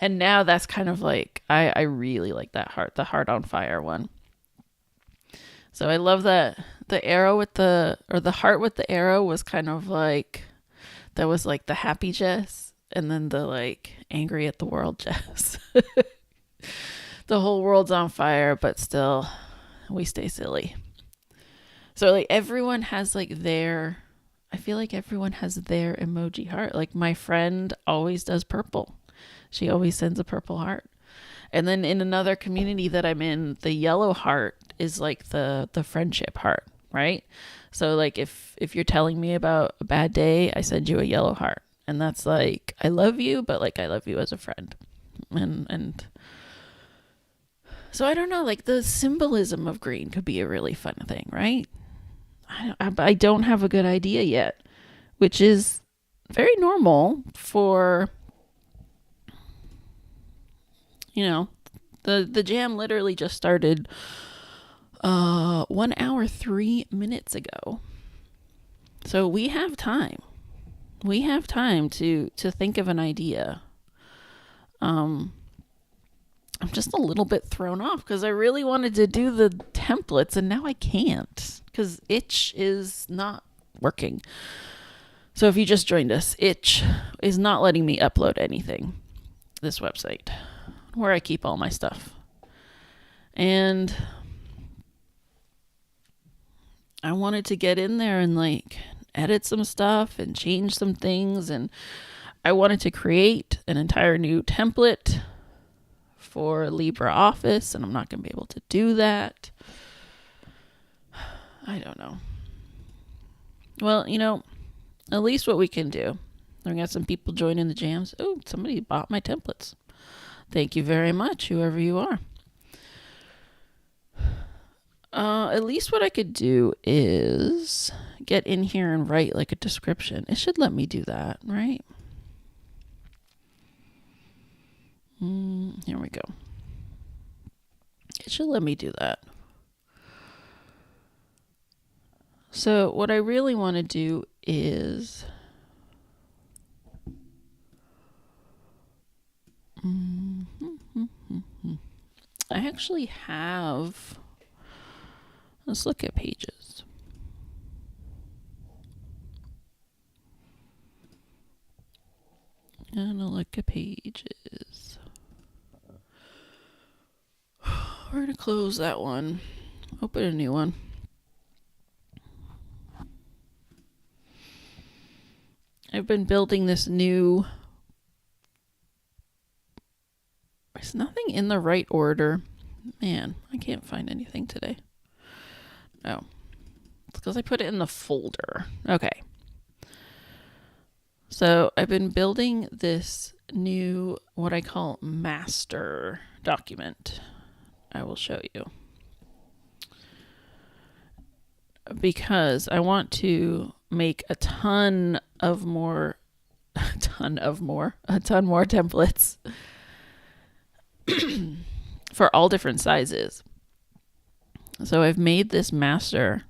And now that's kind of like, I really like that heart, the heart on fire one. So I love that the arrow the heart with the arrow was kind of like, that was like the happy Jess, and then the like angry at the world Jess. The whole world's on fire, but still we stay silly. So like everyone has like I feel like everyone has their emoji heart. Like my friend always does purple. She always sends a purple heart. And then in another community that I'm in, the yellow heart is like the friendship heart, right? So like if you're telling me about a bad day, I send you a yellow heart. And that's like, I love you, but like I love you as a friend. And so I don't know, like the symbolism of green could be a really fun thing, right? I don't have a good idea yet, which is very normal for, the jam literally just started 1 hour 3 minutes ago. So we have time. We have time to think of an idea. I'm just a little bit thrown off because I really wanted to do the templates and now I can't because Itch is not working. So if you just joined us, Itch is not letting me upload anything. This website where I keep all my stuff. And I wanted to get in there and like edit some stuff and change some things. And I wanted to create an entire new template for LibreOffice, and I'm not going to be able to do that. I don't know. Well, at least what we can do. I got some people joining the jams. Oh, somebody bought my templates. Thank you very much, whoever you are. At least what I could do is get in here and write like a description. It should let me do that, right? Here we go. It should let me do that. So what I really want to do is I actually have, let's look at pages. Gonna look at pages. We're gonna close that one. Open a new one. I've been building this new. There's nothing in the right order. Man, I can't find anything today. Oh, it's because I put it in the folder. Okay. So I've been building this new, what I call master document. I will show you. Because I want to make a ton more templates for all different sizes. So I've made this master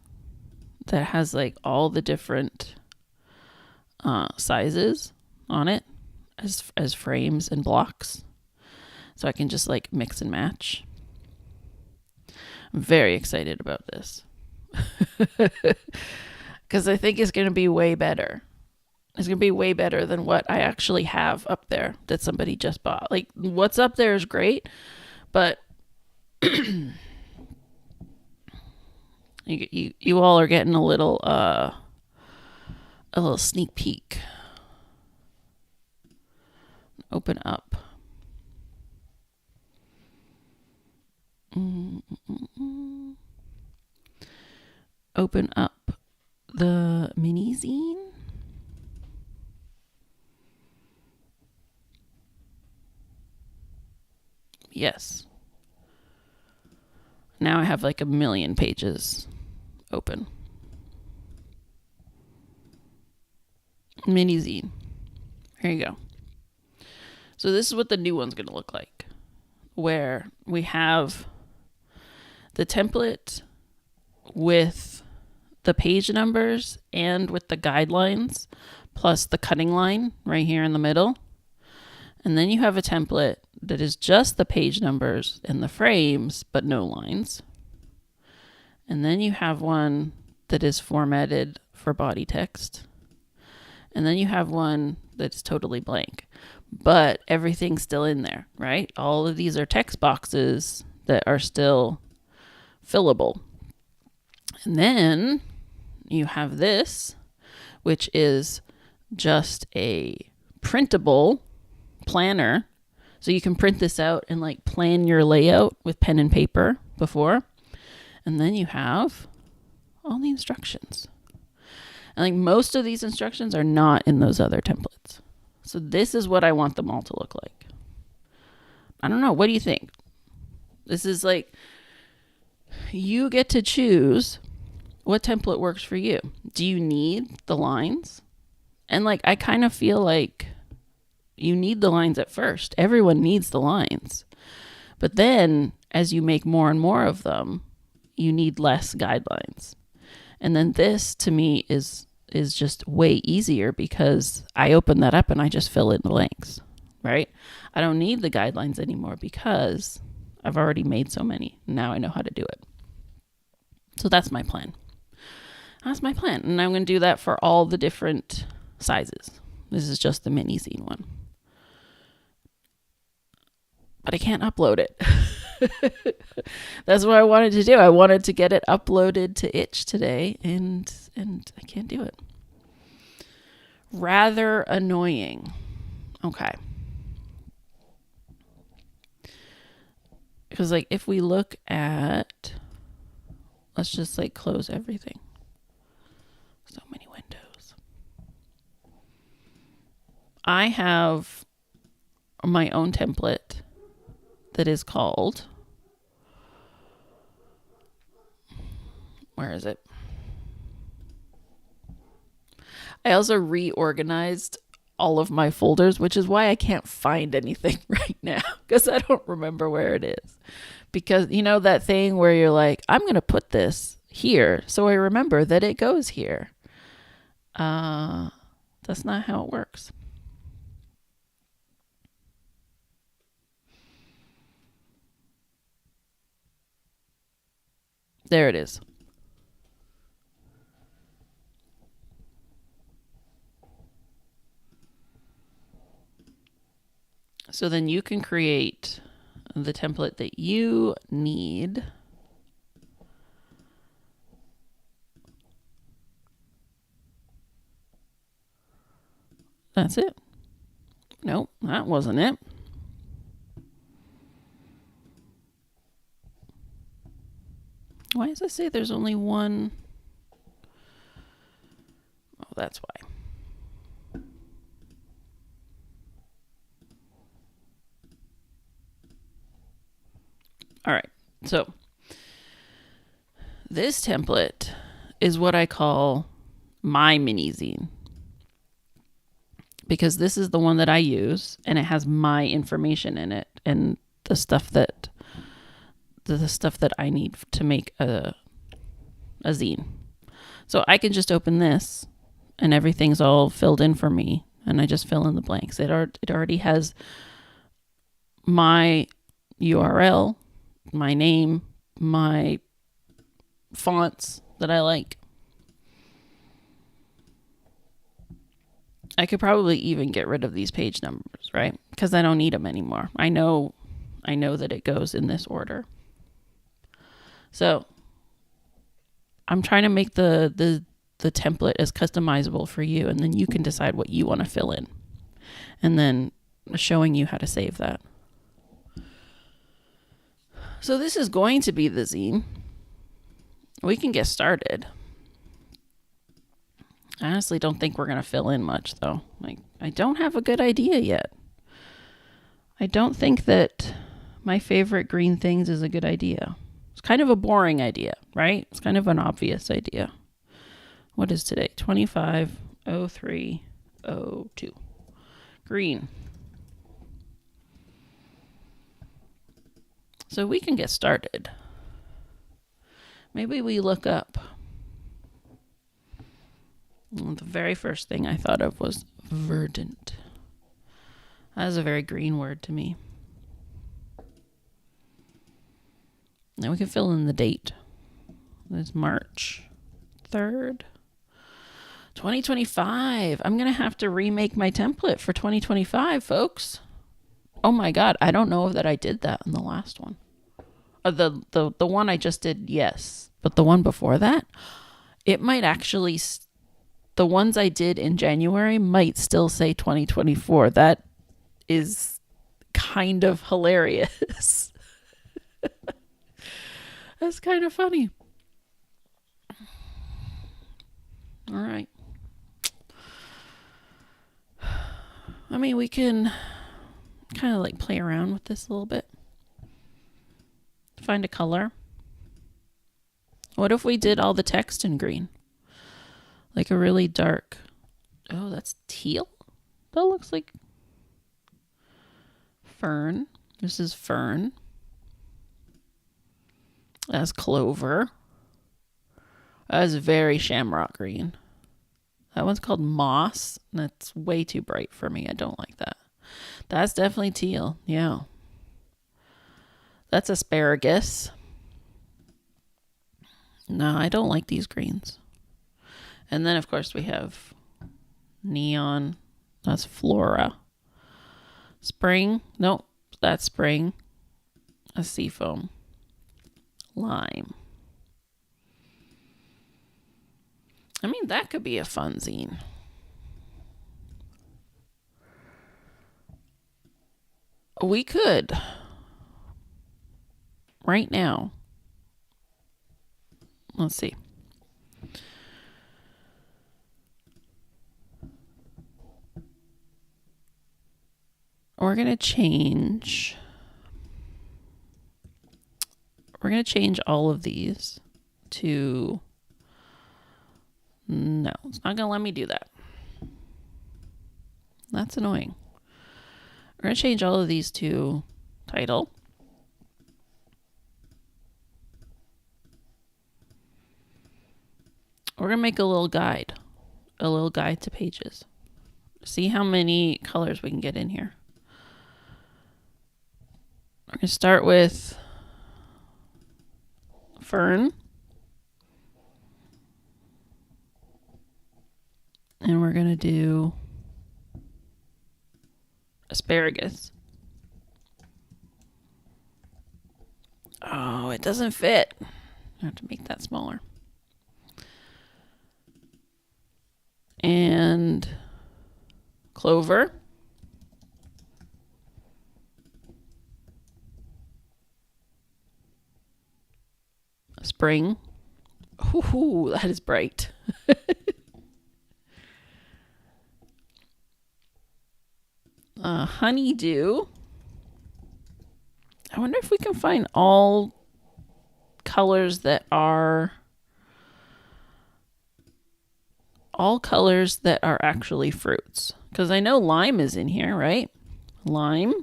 that has like all the different sizes on it as frames and blocks. So I can just like mix and match. I'm very excited about this. Because I think it's going to be way better. It's going to be way better than what I actually have up there that somebody just bought. Like, what's up there is great, but you all are getting a little sneak peek. Open up. Open up the mini zine. Yes. Now I have like 1 million pages open. Mini zine. Here you go. So this is what the new one's going to look like. Where we have the template with the page numbers and with the guidelines, plus the cutting line right here in the middle. And then you have a template that is just the page numbers and the frames, but no lines. And then you have one that is formatted for body text. And then you have one that's totally blank, but everything's still in there, right? All of these are text boxes that are still fillable. And then you have this, which is just a printable planner. So you can print this out and like plan your layout with pen and paper before. And then you have all the instructions. And like most of these instructions are not in those other templates. So this is what I want them all to look like. I don't know. What do you think? This is like, you get to choose what template works for you. Do you need the lines? And like, I kind of feel like you need the lines at first. Everyone needs the lines. But then as you make more and more of them, you need less guidelines. And then this to me is just way easier because I open that up and I just fill in the blanks, right? I don't need the guidelines anymore because I've already made so many. Now I know how to do it. So that's my plan. That's my plan. And I'm going to do that for all the different sizes. This is just the mini zine one. But I can't upload it. That's what I wanted to do. I wanted to get it uploaded to Itch today, and I can't do it. Rather annoying. Okay. Because like if we look at, let's just like close everything. So many windows. I have my own template that is called, where is it? I also reorganized all of my folders, which is why I can't find anything right now because I don't remember where it is. Because you know that thing where you're like, I'm going to put this here so I remember that it goes here. That's not how it works. There it is. So then you can create the template that you need. That's it. Nope, that wasn't it. Why does it say there's only one? Oh, that's why. All right. So this template is what I call my mini zine, because this is the one that I use and it has my information in it and the stuff that I need to make a zine. So I can just open this and everything's all filled in for me and I just fill in the blanks. It already has my URL, my name, my fonts that I like. I could probably even get rid of these page numbers, right? Because I don't need them anymore. I know that it goes in this order. So I'm trying to make the template as customizable for you, and then you can decide what you want to fill in. And then showing you how to save that. So this is going to be the zine. We can get started. I honestly don't think we're going to fill in much, though. Like, I don't have a good idea yet. I don't think that my favorite green things is a good idea. It's kind of a boring idea, right? It's kind of an obvious idea. What is today? 25/03/02. Green. So we can get started. Maybe we look up. Well, the very first thing I thought of was verdant. That is a very green word to me. Now we can fill in the date. It's March 3rd, 2025. I'm going to have to remake my template for 2025, folks. Oh my God. I don't know that I did that in the last one. The one I just did, yes. But the one before that, it might actually... The ones I did in January might still say 2024. That is kind of hilarious. That's kind of funny. All right. I mean, we can kind of like play around with this a little bit. Find a color. What if we did all the text in green? Like a really dark. Oh, that's teal? That looks like fern. This is fern. That's clover. That's very shamrock green. That one's called moss. That's way too bright for me. I don't like that. That's definitely teal. Yeah. That's asparagus. No, I don't like these greens. And then, of course, we have neon. That's flora. Spring. Nope. That's spring. A seafoam. Lime. I mean, that could be a fun zine. We could. Right now. Let's see. We're going to change all of these to... No, it's not going to let me do that. That's annoying. We're going to change all of these to title. We're going to make a little guide to pages. See how many colors we can get in here. We're going to start with fern. And we're going to do asparagus. Oh, it doesn't fit. I have to make that smaller. And clover. Spring. Ooh, that is bright. Honeydew. I wonder if we can find all colors that are actually fruits. Because I know lime is in here, right? Lime.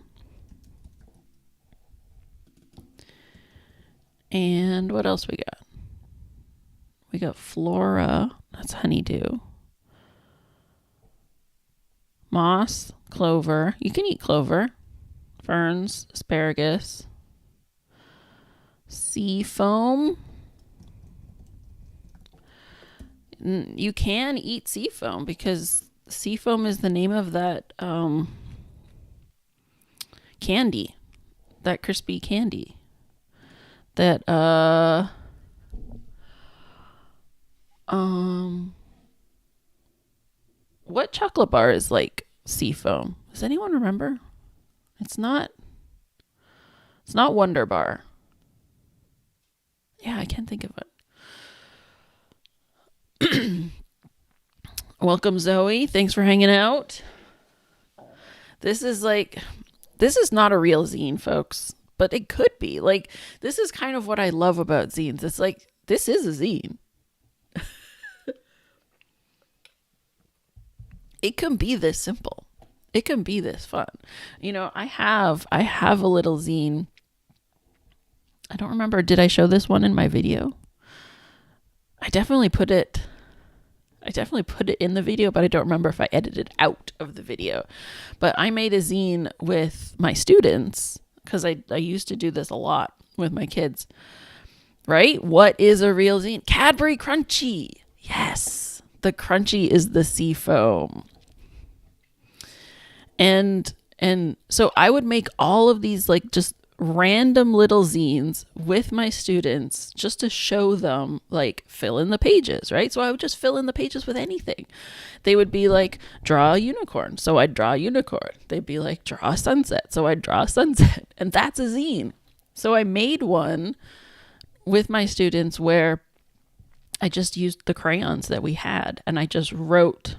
And what else we got? We got flora. That's honeydew. Moss, clover. You can eat clover. Ferns, asparagus. Sea foam. You can eat sea foam because sea foam is the name of that candy. That crispy candy. That what chocolate bar is like sea foam? Does anyone remember? It's not Wonder Bar. Yeah, I can't think of it. Welcome, Zoe. Thanks for hanging out. This is not a real zine, folks, but it could be. Like, this is kind of what I love about zines. It's like, this is a zine. It can be this simple. It can be this fun. You know, I have a little zine. I don't remember. Did I show this one in my video? I definitely put it in the video, but I don't remember if I edited out of the video. But I made a zine with my students because I used to do this a lot with my kids. Right? What is a real zine? Cadbury Crunchy. Yes. The crunchy is the sea foam. And so I would make all of these like just random little zines with my students just to show them, like, fill in the pages, right? So I would just fill in the pages with anything. They would be like, draw a unicorn. So I'd draw a unicorn. They'd be like, draw a sunset. So I'd draw a sunset. And that's a zine. So I made one with my students where I just used the crayons that we had and I just wrote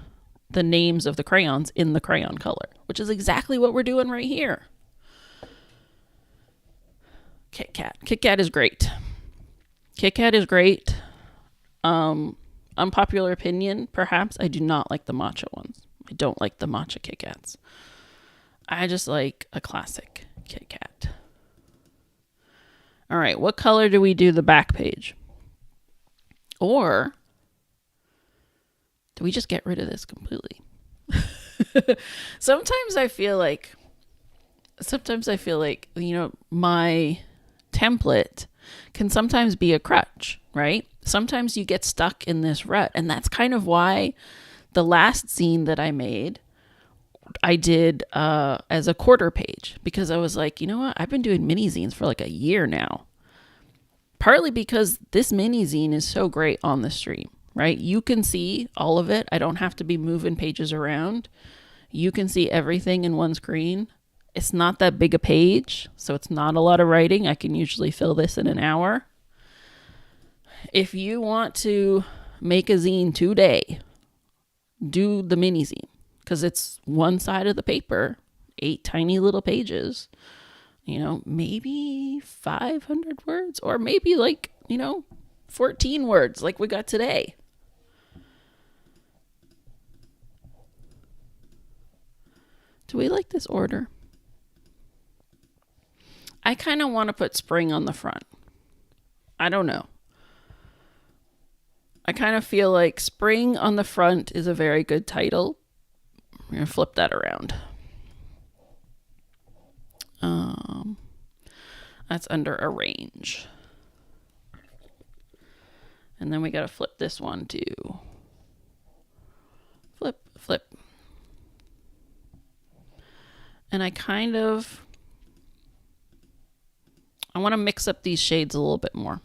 the names of the crayons in the crayon color, which is exactly what we're doing right here. Kit Kat. Kit Kat is great. Kit Kat is great. Unpopular opinion, perhaps, I do not like the matcha ones. I don't like the matcha Kit Kats. I just like a classic Kit Kat. All right, what color do we do the back page? Or do we just get rid of this completely? Sometimes I feel like, my template can sometimes be a crutch, right? Sometimes you get stuck in this rut. And that's kind of why the last zine that I made, I did as a quarter page, because I was like, you know what? I've been doing mini zines for like a year now. Partly because this mini zine is so great on the stream, right? You can see all of it. I don't have to be moving pages around. You can see everything in one screen. It's not that big a page, so it's not a lot of writing. I can usually fill this in an hour. If you want to make a zine today, do the mini zine, because it's one side of the paper, 8 tiny little pages, maybe 500 words, or maybe 14 words like we got today. Do we like this order? I kind of want to put spring on the front. I don't know. I kind of feel like spring on the front is a very good title. We're going to flip that around. That's under arrange. And then we got to flip this one too. Flip. And I want to mix up these shades a little bit more.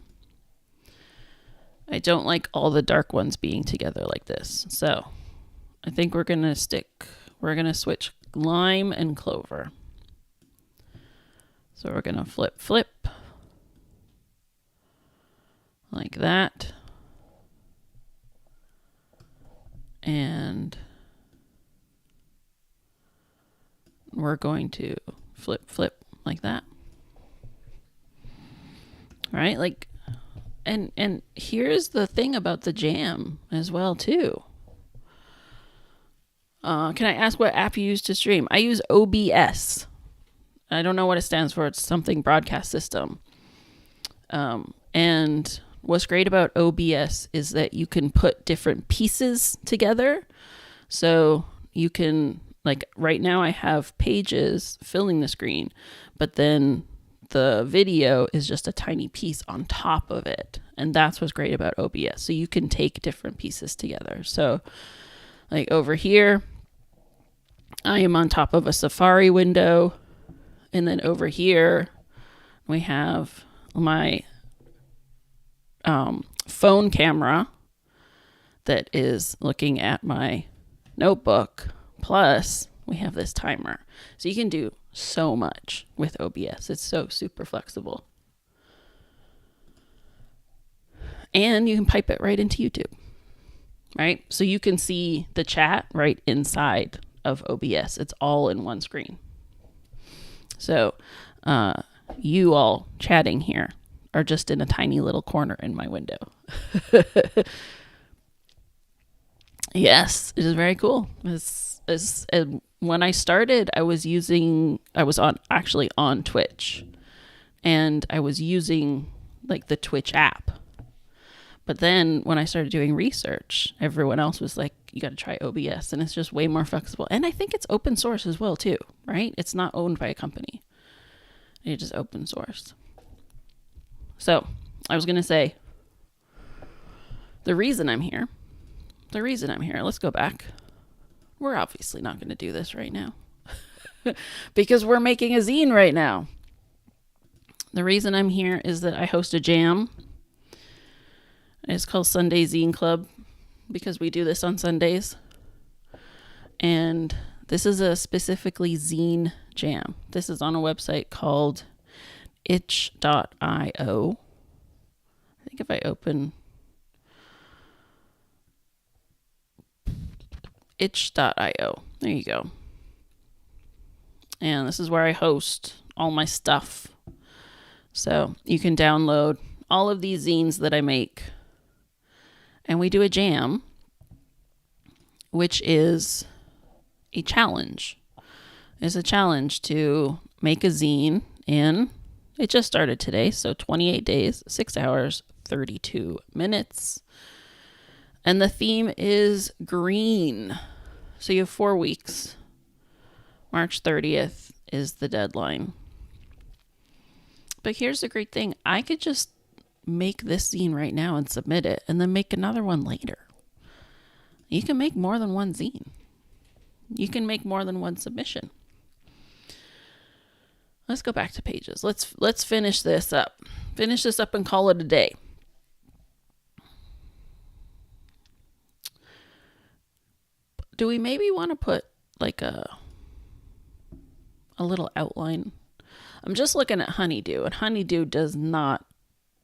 I don't like all the dark ones being together like this. So I think we're going to switch lime and clover. So we're going to flip like that. And we're going to flip like that. All right, and here's the thing about the jam as well too. Can I ask what app you use to stream? I use OBS. I don't know what it stands for. It's something broadcast system. And what's great about OBS is that you can put different pieces together. So you can, right now I have pages filling the screen, but then the video is just a tiny piece on top of it. And that's what's great about OBS. So you can take different pieces together. So over here, I am on top of a Safari window. And then over here, we have my phone camera that is looking at my notebook. Plus, we have this timer. So you can do so much with OBS. It's so super flexible. And you can pipe it right into YouTube, right? So you can see the chat right inside of OBS. It's all in one screen. So you all chatting here are just in a tiny little corner in my window. Yes, it is very cool. When I started, I was on Twitch, and I was using the Twitch app. But then when I started doing research, everyone else was like, you got to try OBS, and it's just way more flexible. And I think it's open source as well too, right? It's not owned by a company. It's just open source. So I was going to say, the reason I'm here, let's go back. We're obviously not going to do this right now because we're making a zine right now. The reason I'm here is that I host a jam. It's called Sunday Zine Club because we do this on Sundays. And this is a specifically zine jam. This is on a website called itch.io. I think if I open itch.io, there you go. And this is where I host all my stuff. So you can download all of these zines that I make. And we do a jam, which is a challenge. It's a challenge to make a zine in, it just started today, so 28 days, 6 hours, 32 minutes. And the theme is green. So you have 4 weeks. March 30th is the deadline. But here's the great thing. I could just make this zine right now and submit it and then make another one later. You can make more than one zine. You can make more than one submission. Let's go back to pages. Let's finish this up. Finish this up and call it a day. Do we maybe want to put like a little outline? I'm just looking at honeydew, and honeydew does not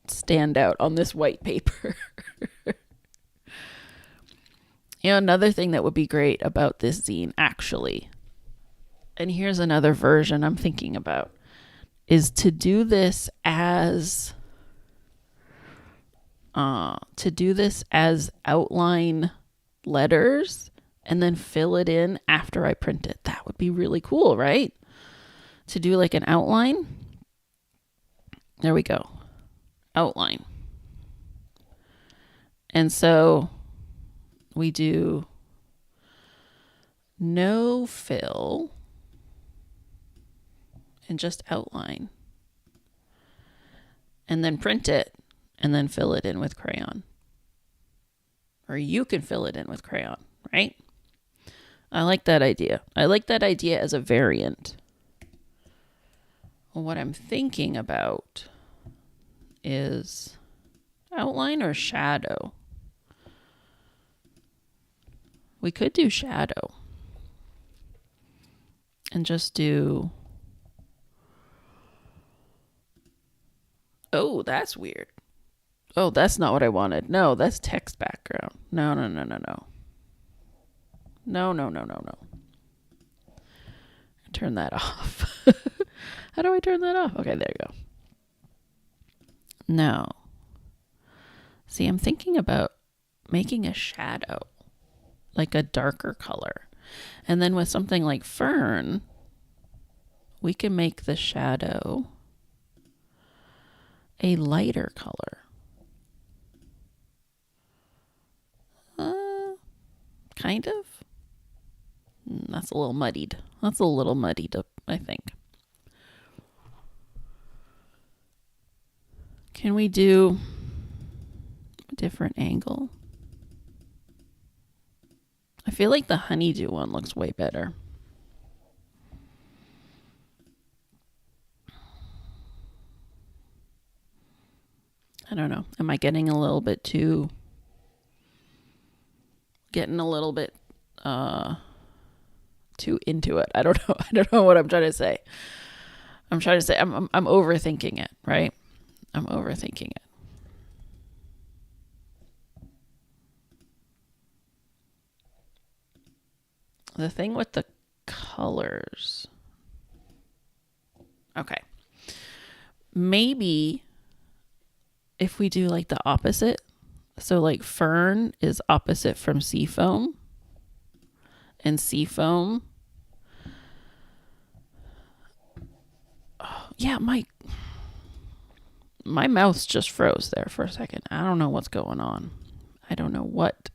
stand out on this white paper. Another thing that would be great about this zine, actually, and here's another version I'm thinking about, is to do this as outline letters and then fill it in after I print it. That would be really cool, right? To do like an outline. There we go. Outline. And so we do no fill and just outline. And then print it and then fill it in with crayon. Or you can fill it in with crayon, right? I like that idea. I like that idea as a variant. Well, what I'm thinking about is outline or shadow. We could do shadow and just do, oh, that's weird. Oh, that's not what I wanted. No, that's text background. No. No. Turn that off. How do I turn that off? Okay, there you go. No. See, I'm thinking about making a shadow, like a darker color. And then with something like fern, we can make the shadow a lighter color. Kind of. That's a little muddied. I think. Can we do a different angle? I feel like the honeydew one looks way better. I don't know. Am I getting a little bit too into it? I don't know. I don't know what I'm trying to say. I'm overthinking it, right? I'm overthinking it. The thing with the colors. Okay. Maybe if we do like the opposite. So like fern is opposite from seafoam. And seafoam. Oh, yeah, my mouse just froze there for a second. I don't know what's going on. I don't know what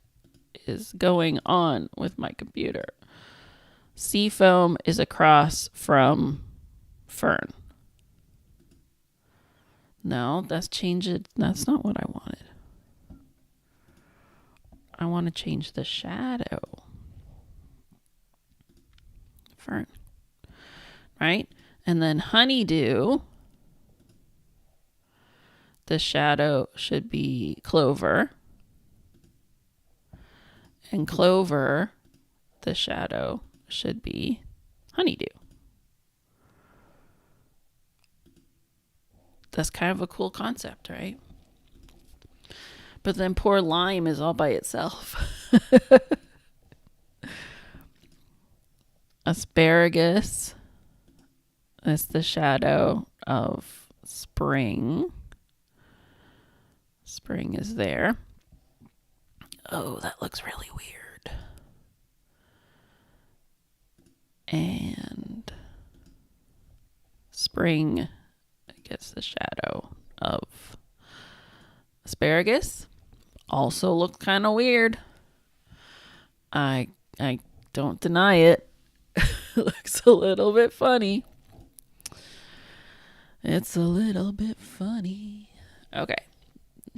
is going on with my computer. Seafoam is across from fern. No, that's change it. That's not what I wanted. I want to change the shadow. Fern. Right? And then honeydew the shadow should be clover. And clover, the shadow should be honeydew. That's kind of a cool concept, right? But then poor lime is all by itself. Asparagus is the shadow of spring. Spring is there. Oh, that looks really weird. And spring gets the shadow of asparagus. Also looks kind of weird. I don't deny it. Looks a little bit funny. It's a little bit funny. Okay.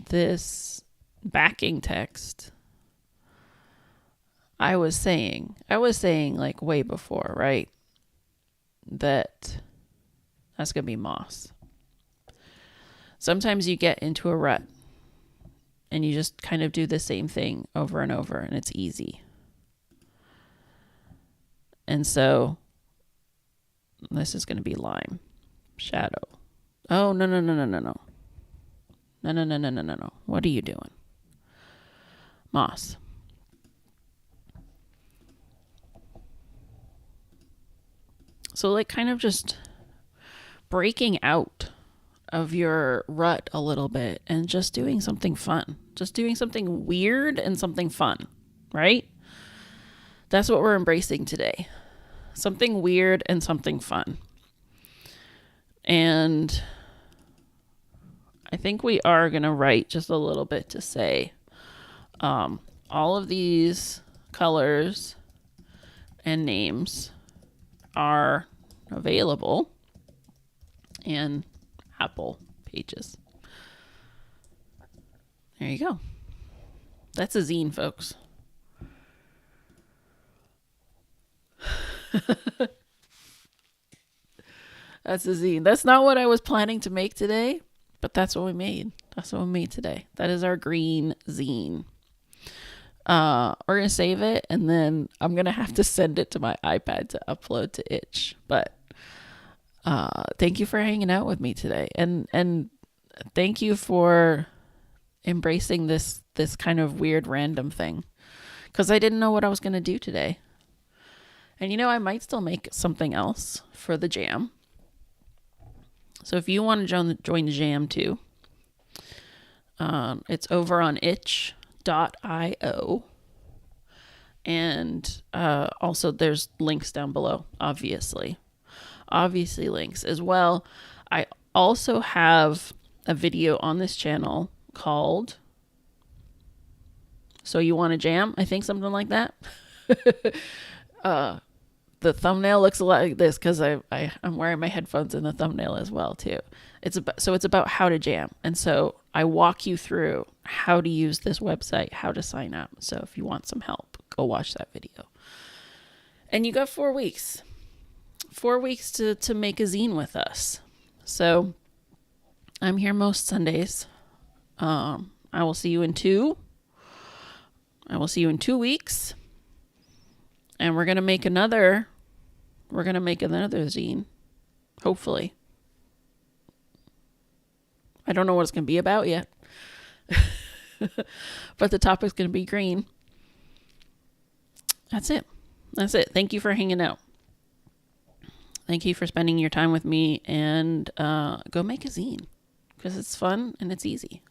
This backing text, I was saying like way before, right? That's going to be moss. Sometimes you get into a rut and you just kind of do the same thing over and over and it's easy. And so this is going to be lime shadow. Oh, no. No. What are you doing? Moss. So like kind of just breaking out of your rut a little bit and just doing something fun. Just doing something weird and something fun, right? That's what we're embracing today. Something weird and something fun. And I think we are going to write just a little bit to say all of these colors and names are available in Apple Pages. There you go. That's a zine, folks. That's a zine. That's not what I was planning to make today, but that's what we made. That's what we made today. That is our green zine. We're going to save it, and then I'm going to have to send it to my iPad to upload to Itch. But thank you for hanging out with me today. And thank you for embracing this kind of weird random thing, because I didn't know what I was going to do today. And I might still make something else for the jam. So if you want to join the jam too, it's over on itch.io. And also there's links down below, obviously links as well. I also have a video on this channel called So You Want to Jam? I think something like that. The thumbnail looks a lot like this because I'm wearing my headphones in the thumbnail as well too. It's about how to jam. And so I walk you through how to use this website, how to sign up. So if you want some help, go watch that video. And you got 4 weeks. 4 weeks to make a zine with us. So I'm here most Sundays. I will see you in 2 weeks. And we're going to make another zine. Hopefully. I don't know what it's going to be about yet. But the topic's going to be green. That's it. Thank you for hanging out. Thank you for spending your time with me, and go make a zine because it's fun and it's easy.